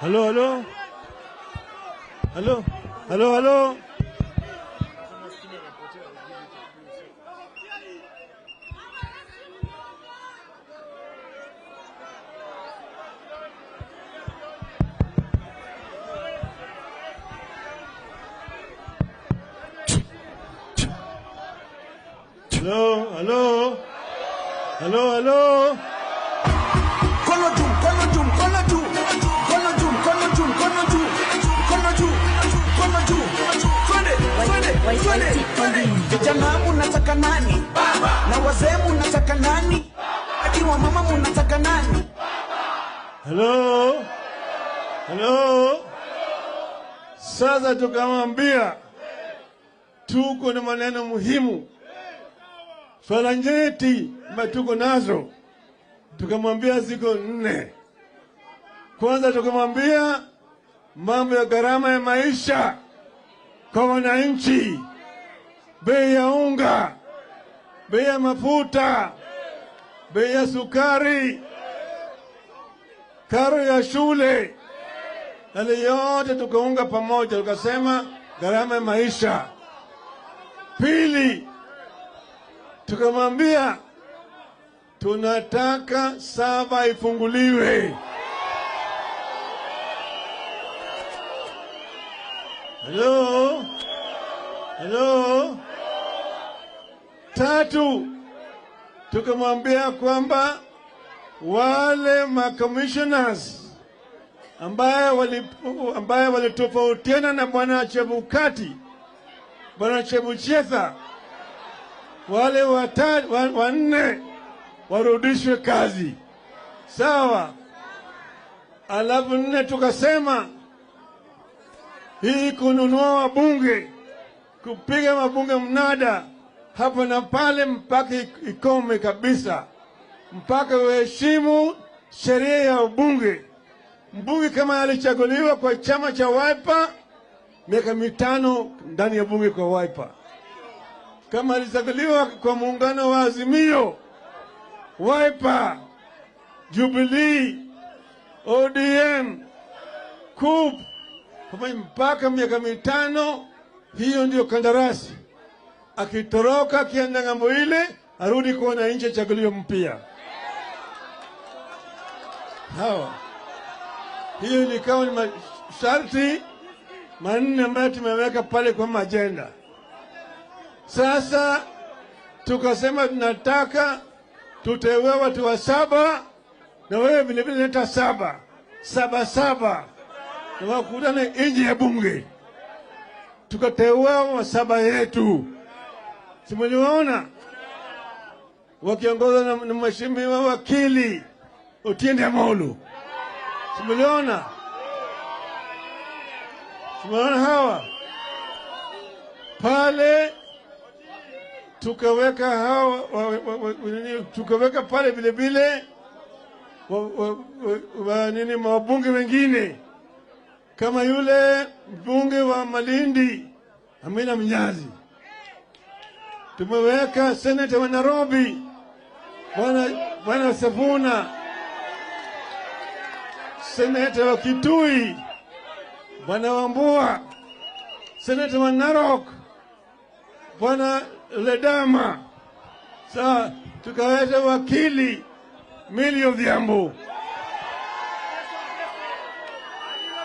Hello. Hello. Hello. Hello. Hello. Hello. Hello. Kono juu. Vijana munataka nani? Na wazee munataka nani? Hadi wa mama munataka nani? Hello. Sasa tukamwambia tuko na maneno muhimu, swala nyeti ambayo tuko nazo. Tukamwambia ziko 4. Kwanza tukamwambia mambo ya gharama ya maisha kwa wananchi, bei ya unga, bei ya mafuta, bei ya sukari, karo ya shule, yale yote tukaunga pamoja, tukasema gharama ya maisha. Pili, tukamwambia tunataka sava ifunguliwe. Hello. Tatu, tukamwambia kwamba wale commissioners ambaye walitofautiana na bwana Chebukati, bwana Chebuchetha, wale 4 warudishwe kazi. Sawa. Alafu 4 tukasema hii kununua wabunge, kupiga mabunge mnada hapa na pale mpaka ikome kabisa, mpaka uheshimu sheria ya ubunge. Mbunge kama alichaguliwa kwa chama cha Wiper, miaka 5 ndani ya bunge kwa Wiper. Kama alichaguliwa kwa muungano wa Azimio, Wiper, Jubilee, ODM, CUP, mpaka miaka 5 Hiyo ndio kandarasi. Akitoroka akienda ng'ambo ile, arudi kuona nchi chaguliwa mpya. Hawa. Hiyo ilikuwa ni masharti manne ambayo tumeweka pale kwa ajenda. Sasa tukasema tunataka tuteue watu wa 7 na wewe vile vile leta 7 na wakutane nje ya bunge. Tukateua wa 7 yetu. Simuliona wakiongozwa na mheshimiwa wakili Otiende Amolo. Simuliona hawa pale, tukaweka hawa tukaweka pale vile vile mabunge wengine kama yule mbunge wa Malindi Amina Mnyazi. Tumeweka seneta wa Nairobi Bwana Safuna, seneta wa Kitui Bwana Wambua, seneta wa Narok Bwana Ledama. Sasa tukaweka wakili Millie Odhiambo,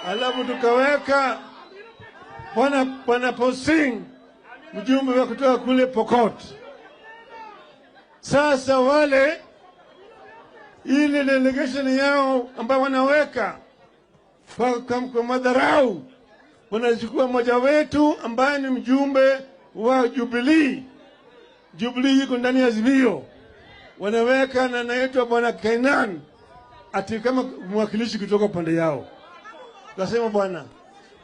alafu tukaweka Bwana Posing, mjumbe wa kutoka kule Pokot. Sasa wale ile delegation yao ambao wanaweka kwa madharau, wanachukua mmoja wetu ambaye ni mjumbe wa Jubilee. Jubilee yuko ndani ya Azimio, wanaweka na anaitwa Bwana Kainan ati kama mwakilishi kutoka pande yao. Kasema, bwana,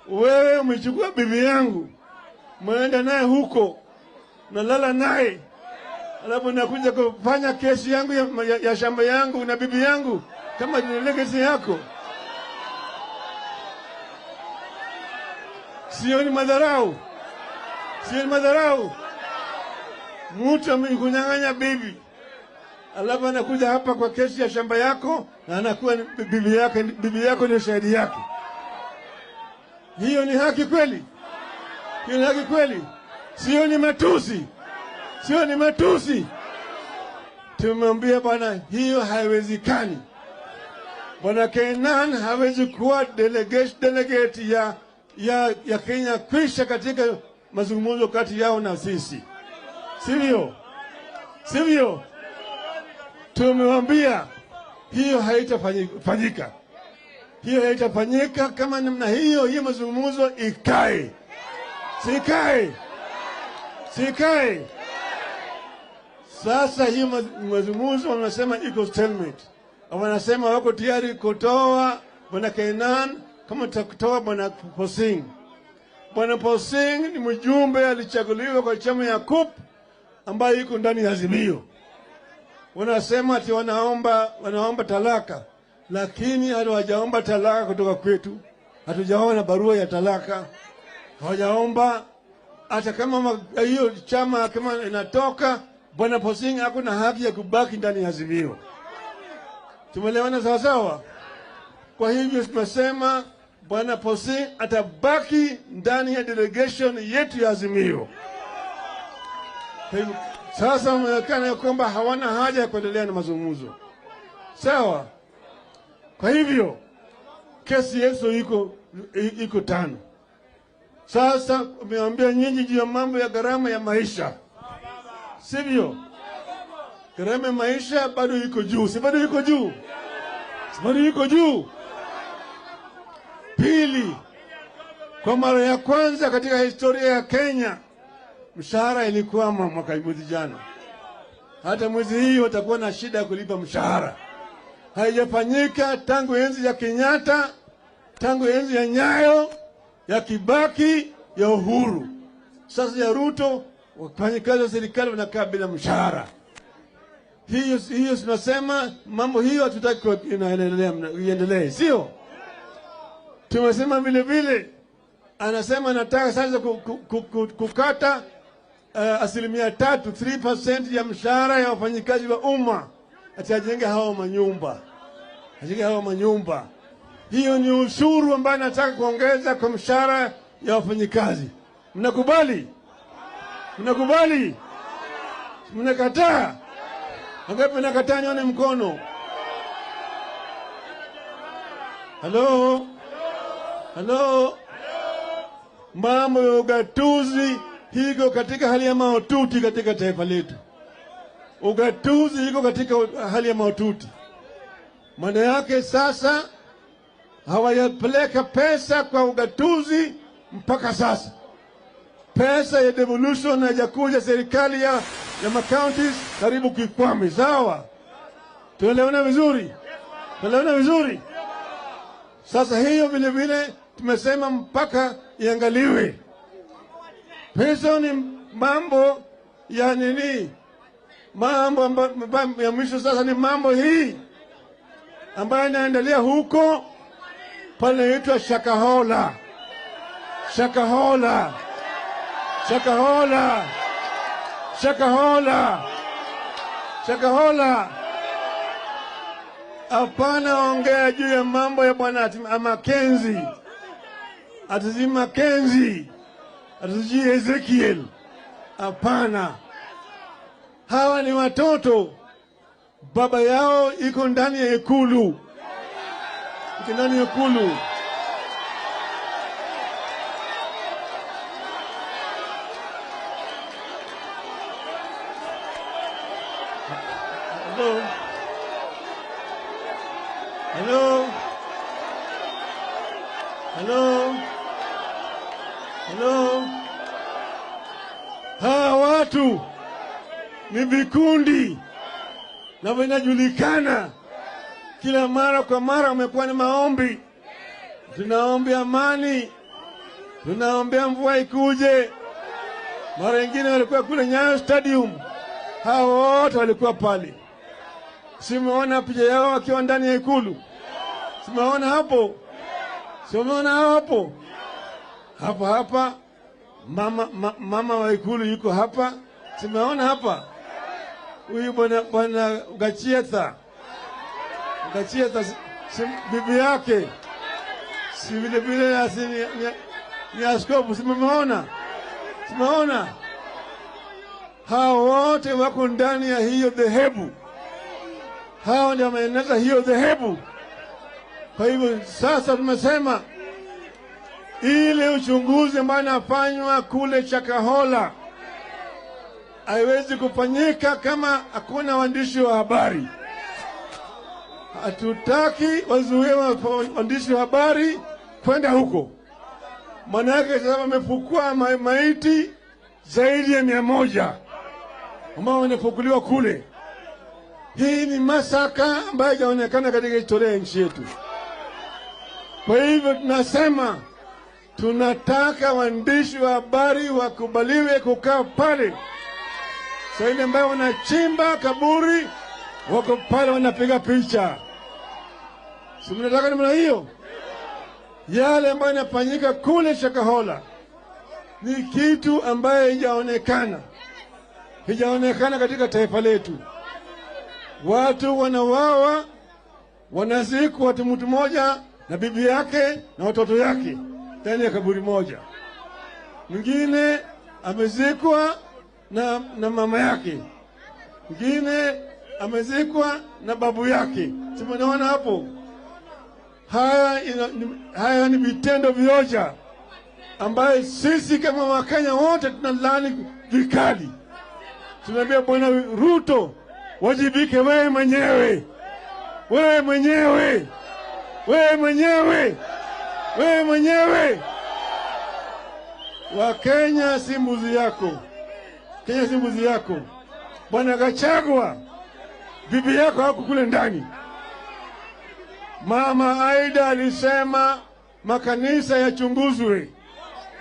wewe umechukua bibi yangu, mwenda naye huko, nalala naye, alafu nakuja kufanya kesi yangu ya shamba yangu na bibi yangu kama ni legacy yako. Sio ni madharau? Sio ni madharau? Mtu amekunyang'anya bibi, alafu anakuja hapa kwa kesi ya shamba yako na anakuwa bibi yako ni shahidi yake. Hiyo ni haki kweli? Hiyo ni haki kweli? Sio ni matusi? Sio ni matusi? Tumemwambia bwana, hiyo haiwezekani. Bwana Kainan hawezi kuwa delegate ya Kenya kwisha katika mazungumzo kati yao na sisi. Sivyo? Sivyo? Tumemwambia hiyo haitafanyika. Hiyo haitafanyika kama namna hiyo mazungumzo ikae. Sikae. Sikae. Sasa hiyo mazungumzo wanasema iko stalemate. Wanasema wako tayari kutoa Bwana Kainan kama takutoa Bwana Posing. Bwana Posing ni mjumbe alichaguliwa kwa chama ya KUP ambayo iko ndani ya Azimio. Wanasema ati wanaomba talaka, lakini hawajaomba talaka kutoka kwetu. Hatujaona barua ya talaka. Hawajaomba hata kama hiyo chama kama inatoka, Bwana Posing hako na haki ya kubaki ndani ya Azimio. Tumeelewana sawa sawa? Kwa hivyo tumesema Bwana Posing atabaki ndani ya delegation yetu ya Azimio. Sasa umeonekana kwamba hawana haja ya kuendelea na mazungumzo. Sawa? Kwa hivyo kesi yetu iko 5. Sasa umeambia nyinyi juu ya mambo ya gharama ya maisha. Sivyo? Gharama ya maisha bado iko juu. Si bado iko juu? Si bado iko juu? Pili, kwa mara ya kwanza katika historia ya Kenya, mshahara ilikuwa mwezi jana. Hata mwezi hii watakuwa na shida ya kulipa mshahara. Haijafanyika tangu enzi ya Kenyatta, tangu enzi ya Nyayo, ya Kibaki, ya Uhuru. Sasa ya Ruto, wafanyikazi wa serikali wanakaa bila mshahara. Hiyo tunasema mambo hiyo hatutaki iendelee, sio? Tumesema vile vile, anasema nataka sasa kukata 3% ya mshahara ya wafanyikazi wa umma, atajenge hao manyumba. Ajenge hao manyumba. Hiyo ni ushuru ambao nataka kuongeza kwa mshahara ya wafanyikazi. Mnakubali? Mnakubali? Mnakataa? Angapi nakataa nione mkono? Halo? Halo? Mambo ya ugatuzi hiko katika hali ya mahututi katika taifa letu. Ugatuzi hiko katika hali ya mahututi. Maana yake sasa hawajapeleka pesa kwa ugatuzi mpaka sasa. Pesa ya devolution haijakuja serikali ya macounties karibu kikwame. Sawa? Tuelewana vizuri? Tuelewana vizuri? Sasa hiyo vile vile tumesema mpaka iangaliwe. Pesa ni mambo ya nini? Mambo ya mwisho sasa ni mambo hii ambayo inaendelea huko pale inaitwa Shakahola. Shakahola. Shakahola. Shakahola. Shakahola. Hapana ongea juu ya mambo ya bwana Makenzi. Atizi Makenzi. Atizi Ezekiel. Hapana. Hawa ni watoto. Baba yao iko ndani ya ikulu. Iko ndani ya ikulu. Hello. Hello. Hello. Hello. Hawa watu ni vikundi na vinajulikana. Kila mara kwa mara wamekuwa ni maombi. Tunaombea amani, tunaombea mvua ikuje. Mara nyingine walikuwa kule Nyayo Stadium, hao wote walikuwa pale. Simeona picha yao wakiwa ndani ya ikulu. Simeona hapo. Simeona hapo. Hapa mama wa ikulu yuko hapa. Simeona hapa. Huyu bwana Gachietha. Gachietha bibi yake. Si vile vile ni askofu. Simeona. Simeona. Hao wote wako ndani ya hiyo dhehebu. Hao ndio wameeneza hiyo dhehebu. Kwa hivyo sasa tumesema ile uchunguzi ambao unafanywa kule Shakahola haiwezi kufanyika kama hakuna waandishi wa habari. Hatutaki wazuie waandishi wa habari kwenda huko. Maana yake sasa wamefukua maiti zaidi ya 100 ambao wanafukuliwa kule. Hii ni masaka ambayo haijaonekana katika historia ya nchi yetu. Kwa hivyo tunasema tunataka waandishi wa habari wakubaliwe kukaa pale. Sasa ile ambayo wanachimba kaburi wako pale wanapiga picha. Si mnataka namna hiyo? Yale ambayo yanafanyika kule Shakahola ni kitu ambayo haijaonekana katika taifa letu. Watu wanawawa, wanazikwa watu mtu mmoja na bibi yake na watoto yake ndani ya kaburi moja. Mwingine amezikwa na mama yake. Mwingine amezikwa na babu yake. Tumeona hapo. Haya ni vitendo vioja ambayo sisi kama Wakenya wote tunalaani vikali. Tunaambia Bwana Ruto, wajibike wewe mwenyewe. Wewe mwenyewe. Wewe mwenyewe. Wewe mwenyewe. Wakenya si mbuzi yako. Kenya si mbuzi yako. Bwana Gachagua, bibi yako hako kule ndani. Mama Aida alisema makanisa yachunguzwe.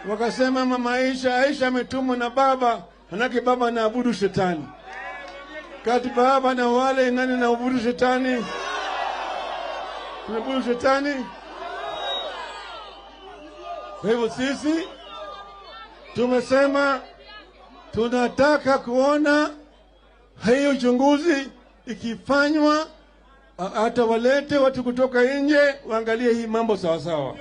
Wakasema mama Aisha ametumwa na baba, manake baba anaabudu shetani. Kati baba na wale nani na ubudu shetani? Tunaabudu shetani. Kwa hivyo sisi tumesema tunataka kuona hiyo uchunguzi ikifanywa, hata walete watu kutoka nje waangalie hii mambo sawa sawa.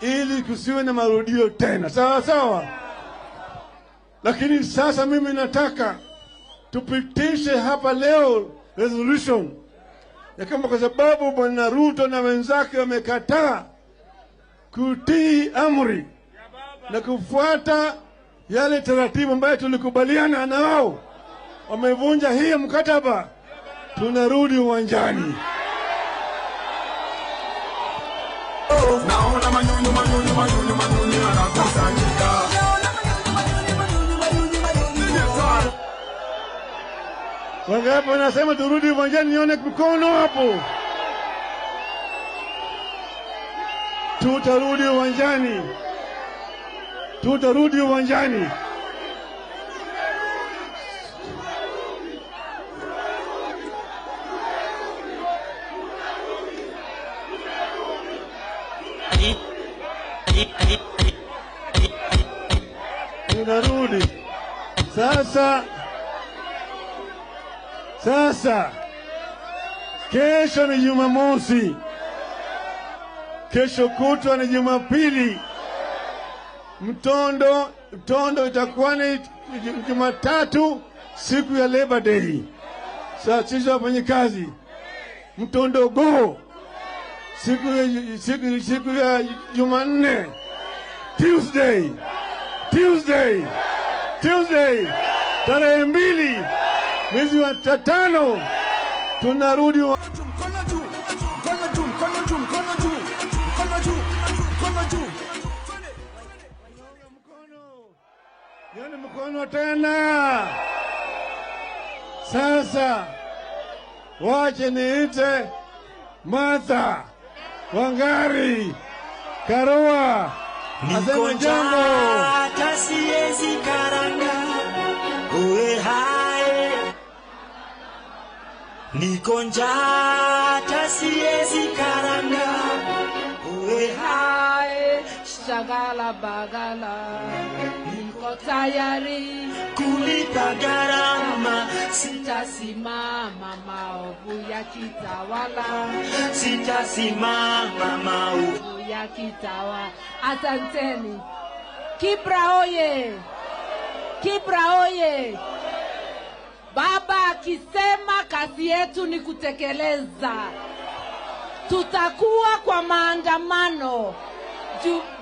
ili kusiwe na marudio tena. Sawa sawa. Lakini sasa mimi nataka tupitishe hapa leo resolution ya kama, kwa sababu Bwana Ruto na wenzake wamekataa kutii amri na kufuata yale taratibu ambayo tulikubaliana na wao, wamevunja hii mkataba, tunarudi uwanjani. Naona manyunyu anakusanyika. Wangapi wanasema turudi uwanjani? Nione mkono hapo. Tutarudi uwanjani. Tutarudi uwanjani. Tunarudi. Sasa kesho ni Jumamosi, kesho kutwa ni Jumapili, mtondo itakuwa ni Jumatatu, siku ya Labor Day. Sasa sisi wafanyikazi, mtondo go siku ya Jumanne, Tuesday tarehe 2 mwezi wa 5 tunarudi. Nione mkono tena. Sasa wache niite Martha Wangari Karua aseme jambo. Hata siwezi karanga uwe hai, niko njaa hata siwezi karanga uwe hai, shagala bagala niko tayari kulipa gharama, sitasimama maovu ya kitawala, sitasimama maovu ya kitawala. Asanteni. Kibra oye! Kibra oye! Baba akisema kazi yetu ni kutekeleza. Tutakuwa kwa maandamano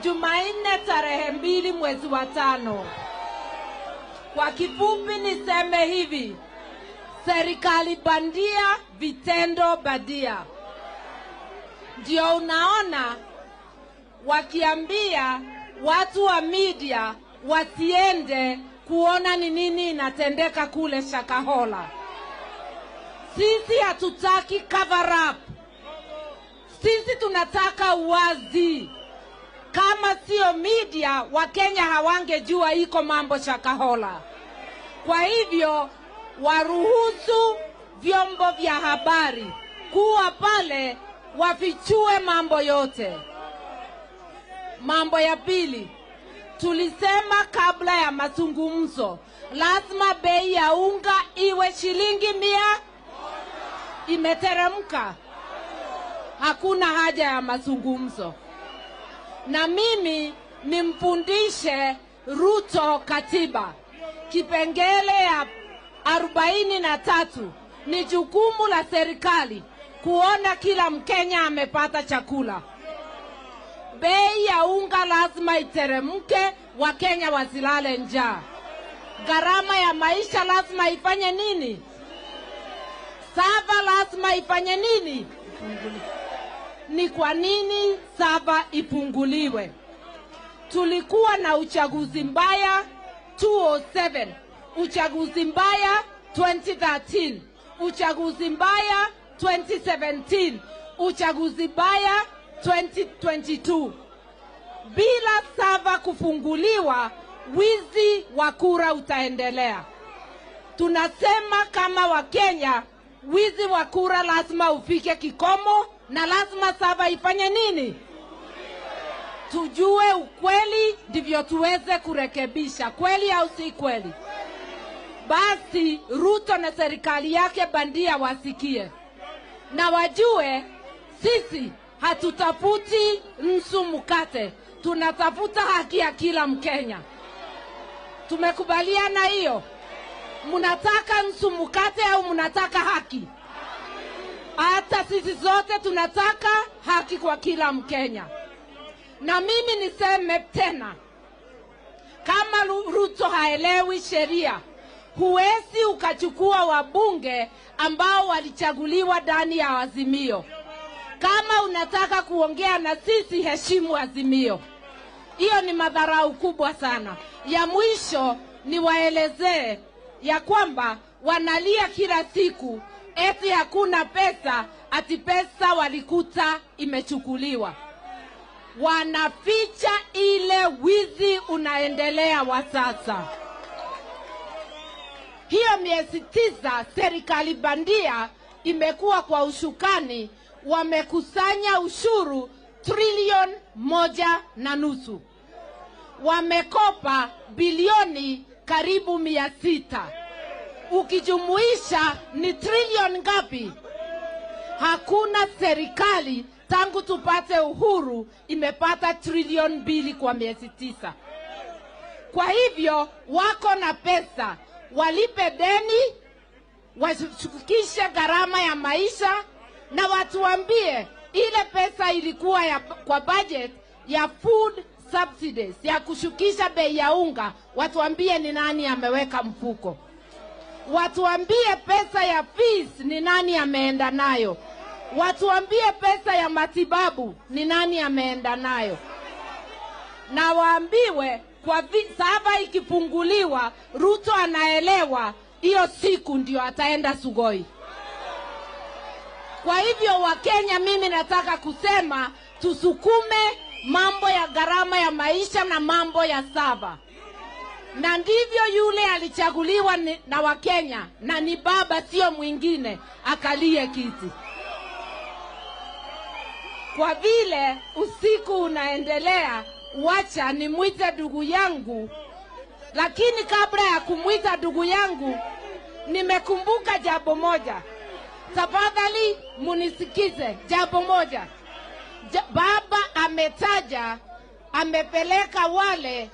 Jumanne tarehe 2 mwezi wa 5. Kwa kifupi niseme hivi: serikali bandia, vitendo badia. Ndio unaona wakiambia watu wa media wasiende kuona ni nini inatendeka kule Shakahola. Sisi hatutaki cover up. Sisi tunataka uwazi. Kama sio media, Wakenya hawangejua iko mambo Shakahola. Kwa hivyo waruhusu vyombo vya habari kuwa pale wafichue mambo yote. Mambo ya pili, tulisema kabla ya mazungumzo lazima bei ya unga iwe shilingi 100. Imeteremka. Hakuna haja ya mazungumzo. Na mimi nimpundishe Ruto katiba. Kipengele ya 43 ni jukumu la serikali kuona kila Mkenya amepata chakula. Bei ya unga lazima iteremke, Wakenya wasilale njaa. Gharama ya maisha lazima ifanye nini? Sava lazima ifanye nini? Ni kwa nini sava ipunguliwe? Tulikuwa na uchaguzi mbaya 2007, uchaguzi mbaya 2013, uchaguzi mbaya 2017, uchaguzi mbaya 2022. Bila sava kufunguliwa, wizi wa kura utaendelea. Tunasema kama Wakenya, wizi wa kura lazima ufike kikomo na lazima sava ifanye nini? Tujue ukweli ndivyo tuweze kurekebisha. Kweli au si kweli? Basi Ruto na serikali yake bandia wasikie. Na wajue sisi hatutafuti nusu mkate. tunatafuta haki ya kila Mkenya. Tumekubaliana hiyo? Mnataka nusu mkate au mnataka haki? Hata sisi zote tunataka haki kwa kila Mkenya. Na mimi niseme tena, kama Ruto haelewi sheria, huwezi ukachukua wabunge ambao walichaguliwa ndani ya Azimio. Kama unataka kuongea na sisi, heshimu Azimio. Hiyo ni madharau kubwa sana. Ya mwisho ni waelezee ya kwamba wanalia kila siku eti hakuna pesa, ati pesa walikuta imechukuliwa. Wanaficha ile wizi unaendelea wa sasa. Hiyo miezi 9 serikali bandia imekuwa kwa ushukani, wamekusanya ushuru trilioni 1.5. Wamekopa bilioni karibu 600. Ukijumuisha ni trilioni ngapi? Hakuna serikali tangu tupate uhuru imepata trilioni 2 kwa miezi 9. Kwa hivyo wako na pesa, walipe deni, washukishe gharama ya maisha, na watuambie ile pesa ilikuwa kwa budget ya food subsidies, ya kushukisha bei ya unga, watuambie ni nani ameweka mfuko. Watuambie pesa ya fees ni nani ameenda nayo. Watuambie pesa ya matibabu ni nani ameenda nayo. Na waambiwe kwa sava ikifunguliwa, Ruto anaelewa hiyo siku ndio ataenda Sugoi. Kwa hivyo Wakenya, mimi nataka kusema tusukume mambo ya gharama ya maisha na mambo ya sava. Na ndivyo yule alichaguliwa na Wakenya, na ni baba sio mwingine, akalie kiti. Kwa vile usiku unaendelea, wacha nimwite ndugu yangu. Lakini kabla ya kumwita ndugu yangu, nimekumbuka jambo moja. Tafadhali munisikize jambo moja. Baba amepeleka wale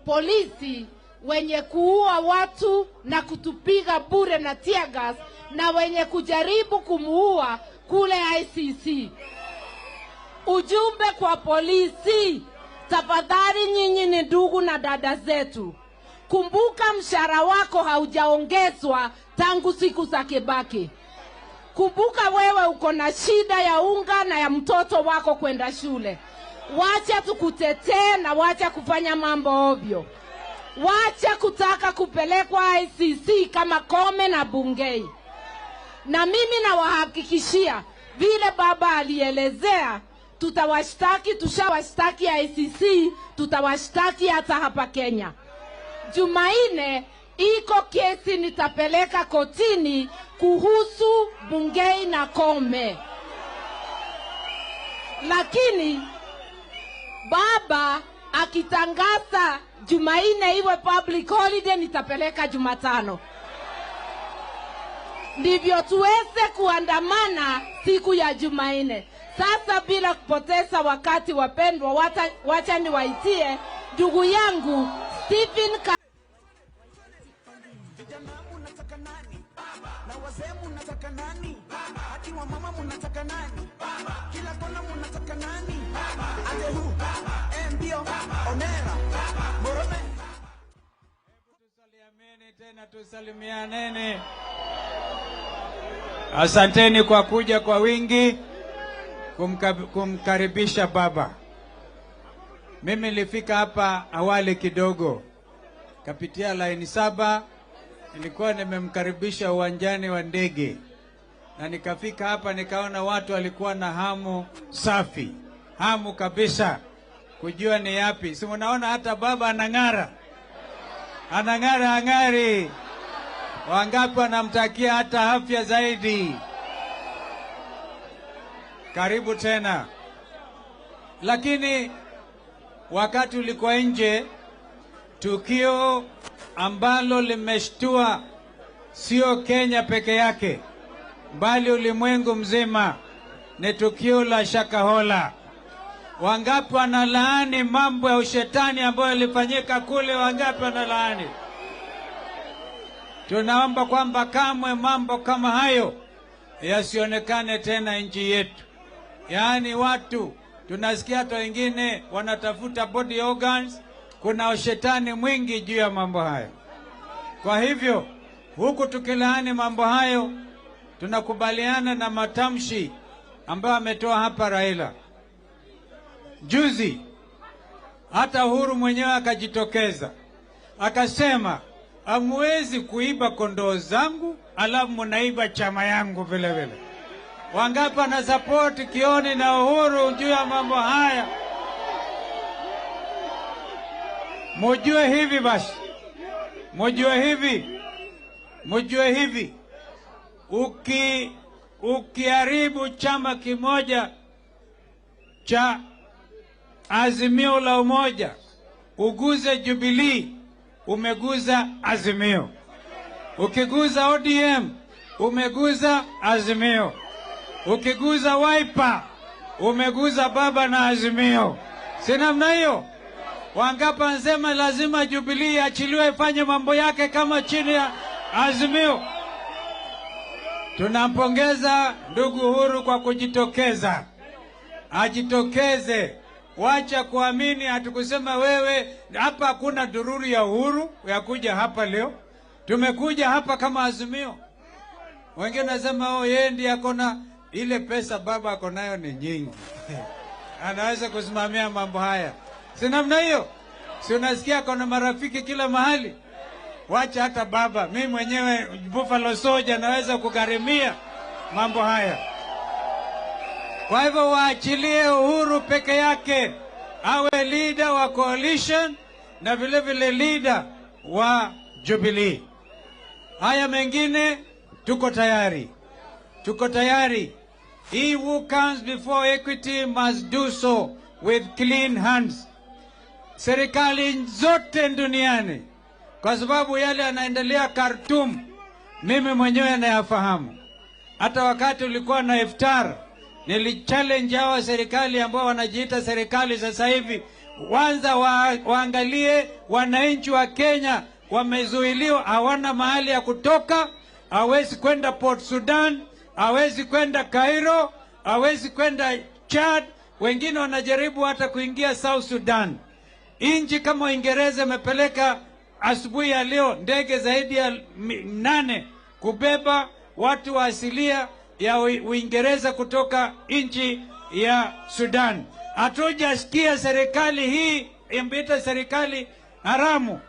polisi wenye kuua watu na kutupiga bure na tear gas, na wenye kujaribu kumuua kule ICC. Ujumbe kwa polisi, tafadhali nyinyi ni ndugu na dada zetu. Kumbuka mshahara wako haujaongezwa tangu siku za Kibaki. Kumbuka wewe uko na shida ya unga na ya mtoto wako kwenda shule. Wacha tukutetee na wacha kufanya mambo ovyo. Wacha kutaka kupelekwa ICC kama Kome na Bungei. Na mimi nawahakikishia, vile baba alielezea, tutawashtaki, tushawashtaki ICC, tutawashtaki hata hapa Kenya. Jumanne iko kesi nitapeleka kotini kuhusu Bungei na Kome. Lakini baba akitangaza Jumanne iwe public holiday, nitapeleka Jumatano. Ndivyo tuweze kuandamana siku ya Jumanne. Sasa bila kupoteza wakati, wapendwa, wacha niwaitie ndugu yangu Stephen Munataka nani? Na wazee munataka nani? Hadi wa mama munataka nani? Kila kona munataka nani? Ate hu, ndio, Onera, Morome. Tusaliameni tena, tusalimianeni. Asanteni kwa kuja kwa wingi kumkaribisha baba. Mimi nilifika hapa awali kidogo, kapitia line 7, nilikuwa nimemkaribisha uwanjani wa ndege, na nikafika hapa nikaona watu walikuwa na hamu safi, hamu kabisa kujua ni yapi. Si mnaona hata baba anang'ara, ang'ari. Wangapi wanamtakia hata afya zaidi? Karibu tena. Lakini wakati ulikuwa nje, tukio ambalo limeshtua sio Kenya peke yake, bali ulimwengu mzima, ni tukio la Shakahola. Wangapi wanalaani mambo ya ushetani ambayo yalifanyika kule? Wangapi wanalaani? Tunaomba kwamba kamwe mambo kama hayo yasionekane tena nchi yetu. Yaani watu tunasikia hata wengine wanatafuta body organs. Kuna ushetani mwingi juu ya mambo hayo. Kwa hivyo huku tukilaani mambo hayo, tunakubaliana na matamshi ambayo ametoa hapa Raila. Juzi hata Uhuru mwenyewe akajitokeza akasema, hamwezi kuiba kondoo zangu alafu mnaiba chama yangu vile vile. Wangapi na support Kioni na Uhuru juu ya mambo haya? Mujue hivi basi, mujue hivi, ukiharibu chama kimoja cha Azimio la Umoja, uguze Jubilee, umeguza Azimio. Ukiguza ODM, umeguza Azimio. Ukiguza Wiper, umeguza baba na Azimio. Si namna hiyo? Wangapi wanasema lazima Jubilee achiliwe ifanye mambo yake kama chini ya Azimio? Tunampongeza ndugu Uhuru kwa kujitokeza. Ajitokeze. Wacha kuamini hatukusema wewe hapa. Hakuna dururi ya Uhuru ya kuja hapa leo. Tumekuja hapa kama Azimio. Wengine nasema yeye ndiye akona ile pesa baba ako nayo ni nyingi. Anaweza kusimamia mambo haya. Si namna hiyo? Si unasikia kuna marafiki kila mahali? Wacha hata baba, mimi mwenyewe Buffalo Soldier naweza kugharimia mambo haya. Kwa hivyo waachilie Uhuru peke yake awe leader wa coalition na vile vile leader wa Jubilee. Haya mengine tuko tayari. He who comes before equity must do so with clean hands. Serikali zote duniani, kwa sababu yale yanaendelea Khartoum, mimi mwenyewe nayafahamu. Hata wakati ulikuwa na iftar, nilichallenge hawa serikali ambao wanajiita serikali sasa hivi, kwanza waangalie wananchi wa Kenya wamezuiliwa, hawana mahali ya kutoka, hawezi kwenda Port Sudan, hawezi kwenda Cairo, hawezi kwenda Chad, wengine wanajaribu hata kuingia South Sudan. Inchi kama Uingereza imepeleka asubuhi ya leo ndege zaidi ya 8 kubeba watu wa asilia ya Uingereza kutoka inchi ya Sudan. Hatujasikia serikali hii imbiita serikali haramu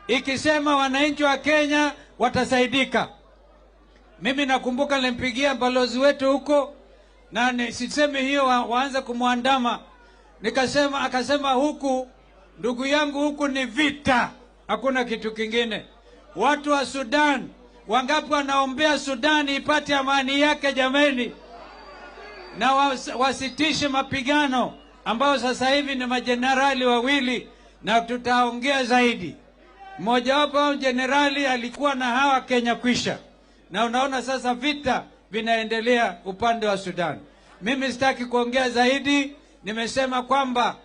ikisema wananchi wa Kenya watasaidika. Mimi nakumbuka nilimpigia balozi wetu huko na siseme hiyo waanza kumwandama. Akasema huku ndugu yangu, huku ni vita, hakuna kitu kingine. Watu wa Sudan, wangapi wanaombea Sudan ipate amani yake jameni? Na wasitishe mapigano ambao sasa hivi ni majenerali wawili, na tutaongea zaidi. Mmoja wapo jenerali alikuwa na hawa Kenya kwisha, na unaona sasa vita vinaendelea upande wa Sudan. Mimi sitaki kuongea zaidi, nimesema kwamba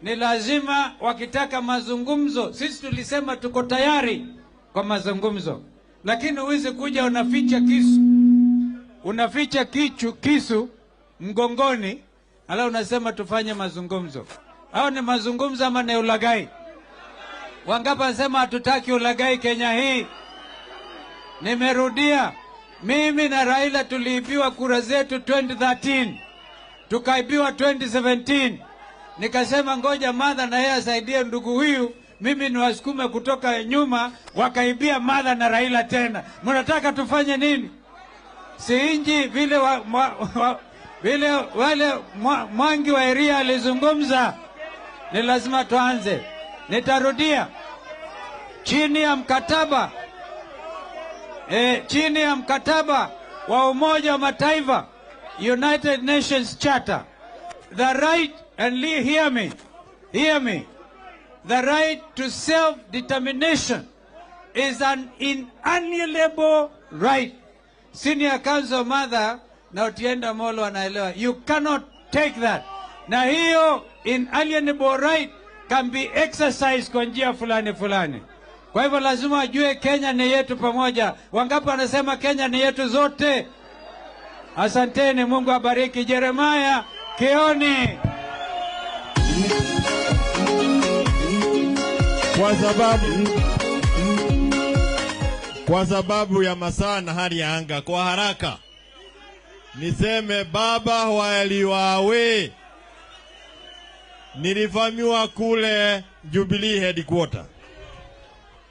ni lazima wakitaka mazungumzo, sisi tulisema tuko tayari kwa mazungumzo, lakini uweze kuja unaficha kisu mgongoni, ala unasema tufanye mazungumzo. Hao ni mazungumzo ama ni ulagai? Wangapi wanasema hatutaki ulagai Kenya hii? Nimerudia, mimi na Raila tuliibiwa kura zetu 2013, tukaibiwa 2017. Nikasema ngoja Martha na yeye asaidie ndugu huyu, mimi niwasukume kutoka nyuma, wakaibia Martha na Raila tena. Mnataka tufanye nini? Siinji vile wale Mwangi wa Iria alizungumza, ni lazima tuanze. Nitarudia, chini ya mkataba wa Umoja wa Mataifa, United Nations Charter, the right, and hear me, the right to self-determination is an inalienable right. Senior Counsel Martha na Otiende Amollo wanaelewa. You cannot take that. na hiyo inalienable right can be exercised kwa njia fulani fulani. Kwa hivyo lazima ajue Kenya ni yetu pamoja. Wangapi wanasema Kenya ni yetu zote? Asanteni, Mungu abariki. Jeremiah Kioni. Kwa sababu ya masaa na hali ya anga, kwa haraka niseme baba waliwawe, nilivamiwa kule Jubilee headquarter,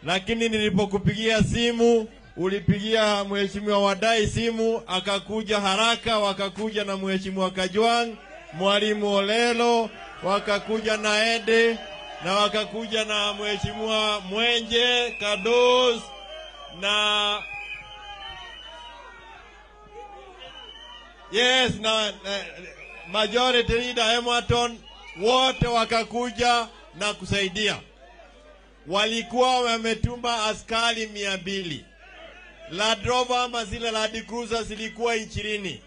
lakini nilipokupigia simu ulipigia mheshimiwa Wadai simu, akakuja haraka, wakakuja na mheshimiwa Kajwang, mwalimu Olelo, wakakuja na Ede, na wakakuja na mheshimiwa Mwenje Kados na majority leader Emerton, wote wakakuja na kusaidia. Walikuwa wametuma askari 200. Land Rover ama zile Land Cruiser zilikuwa 20.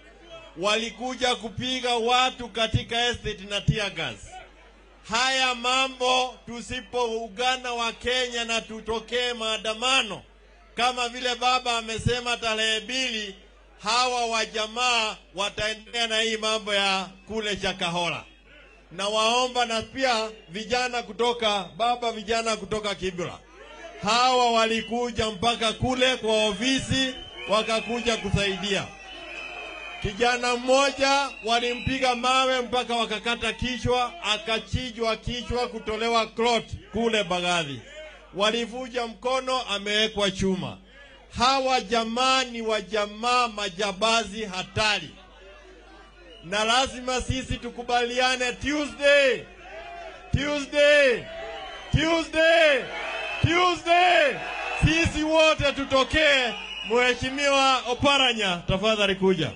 Walikuja kupiga watu katika estate na tear gas. Haya mambo tusipoungana wa Kenya na tutokee maandamano kama vile baba amesema tarehe 2, hawa wajamaa wataendelea na hii mambo ya kule Chakahola. Na waomba na pia vijana kutoka Kibra, hawa walikuja mpaka kule kwa ofisi, wakakuja kusaidia. Kijana mmoja walimpiga mawe mpaka wakakata kichwa, akachijwa kichwa, kutolewa klot kule Bagadhi. Walivuja mkono, amewekwa chuma. Hawa jamani wa jamaa majabazi hatari. Na lazima sisi tukubaliane Tuesday. Sisi wote tutokee. Mheshimiwa Oparanya, tafadhali kuja.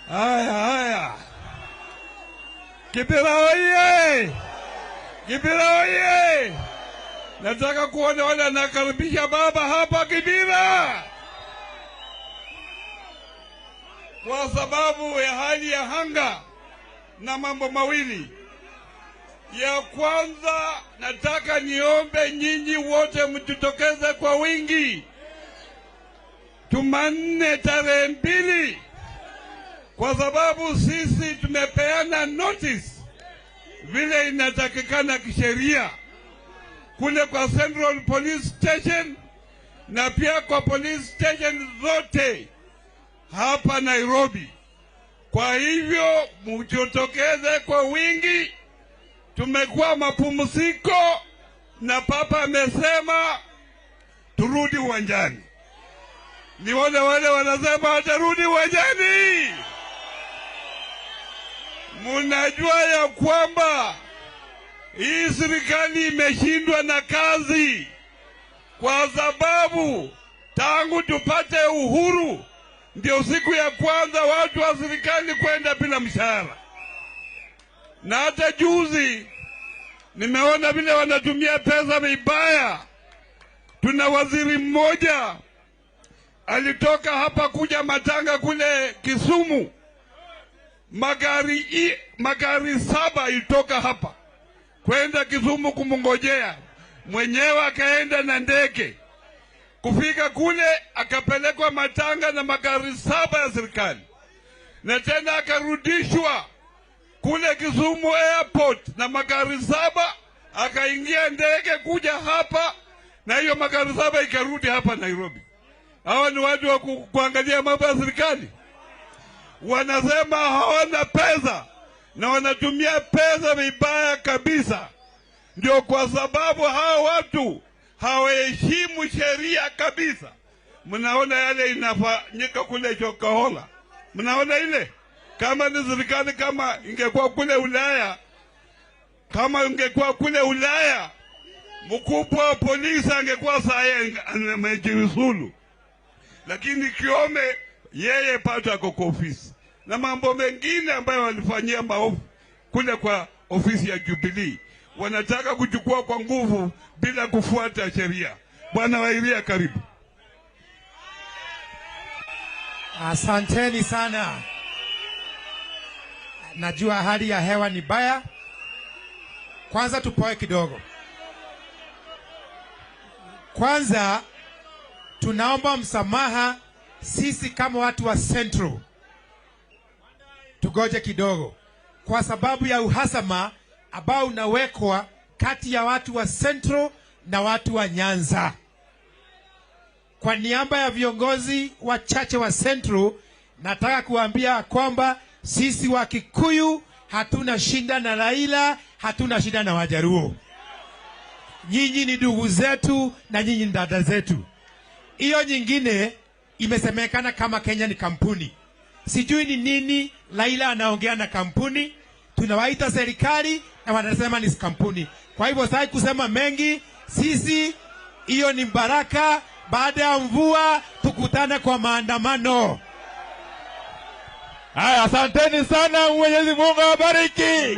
Haya. Kibera oye! Nataka kuona wale anakaribisha baba hapa Kibera. Kwa sababu ya hali ya anga na mambo mawili. Ya kwanza, nataka niombe nyinyi wote mjitokeze kwa wingi Jumanne tarehe 2, kwa sababu sisi tumepeana notice vile inatakikana kisheria kule kwa Central Police Station na pia kwa police station zote hapa Nairobi. Kwa hivyo mjitokeze kwa wingi. Tumekuwa mapumziko na papa amesema turudi uwanjani. Ni wale wanasema watarudi uwanjani. Munajua ya kwamba hii serikali imeshindwa na kazi, kwa sababu tangu tupate uhuru ndio siku ya kwanza watu wa serikali kwenda bila mshahara. Na hata juzi nimeona vile wanatumia pesa vibaya. Tuna waziri mmoja alitoka hapa kuja matanga kule Kisumu, magari 7 ilitoka hapa kwenda Kisumu kumngojea, mwenyewe akaenda na ndege kufika kule, akapelekwa matanga na magari 7 ya serikali, na tena akarudishwa kule Kisumu airport na magari 7, akaingia ndege kuja hapa, na hiyo magari 7 ikarudi hapa Nairobi. Hawa ni watu wa kuangalia mambo ya serikali. Wanasema hawana pesa na wanatumia pesa vibaya kabisa. Ndio kwa sababu hawa watu hawaheshimu sheria kabisa. Mnaona yale inafanyika kule Chakahola, mnaona ile. Kama ni serikali, kama ingekuwa kule Ulaya, mkubwa wa polisi angekuwa saa amejiuzulu. Lakini Kiome yeye pato ako kwa ofisi, na mambo mengine ambayo walifanyia maovu kule kwa ofisi ya Jubilee wanataka kuchukua kwa nguvu bila kufuata sheria. Bwana Wairia, karibu. Asanteni sana. Najua hali ya hewa ni baya. Kwanza tupoe kidogo. Kwanza tunaomba msamaha sisi kama watu wa Central. Tugoje kidogo kwa sababu ya uhasama ambao unawekwa kati ya watu wa Central na watu wa Nyanza. Kwa niaba ya viongozi wachache wa Central, nataka kuambia kwamba sisi wa Kikuyu hatuna shida na Raila, hatuna shida na Wajaruo. Nyinyi ni ndugu zetu na nyinyi ni dada zetu. Hiyo nyingine imesemekana kama Kenya ni kampuni. Sijui ni nini Raila anaongea na kampuni. Tunawaita serikali na wanasema ni kampuni. Kwa hivyo sasa kusema mengi, sisi hiyo ni baraka. Baada ya mvua tukutane kwa maandamano. Haya, asanteni sana. Mwenyezi Mungu awabariki.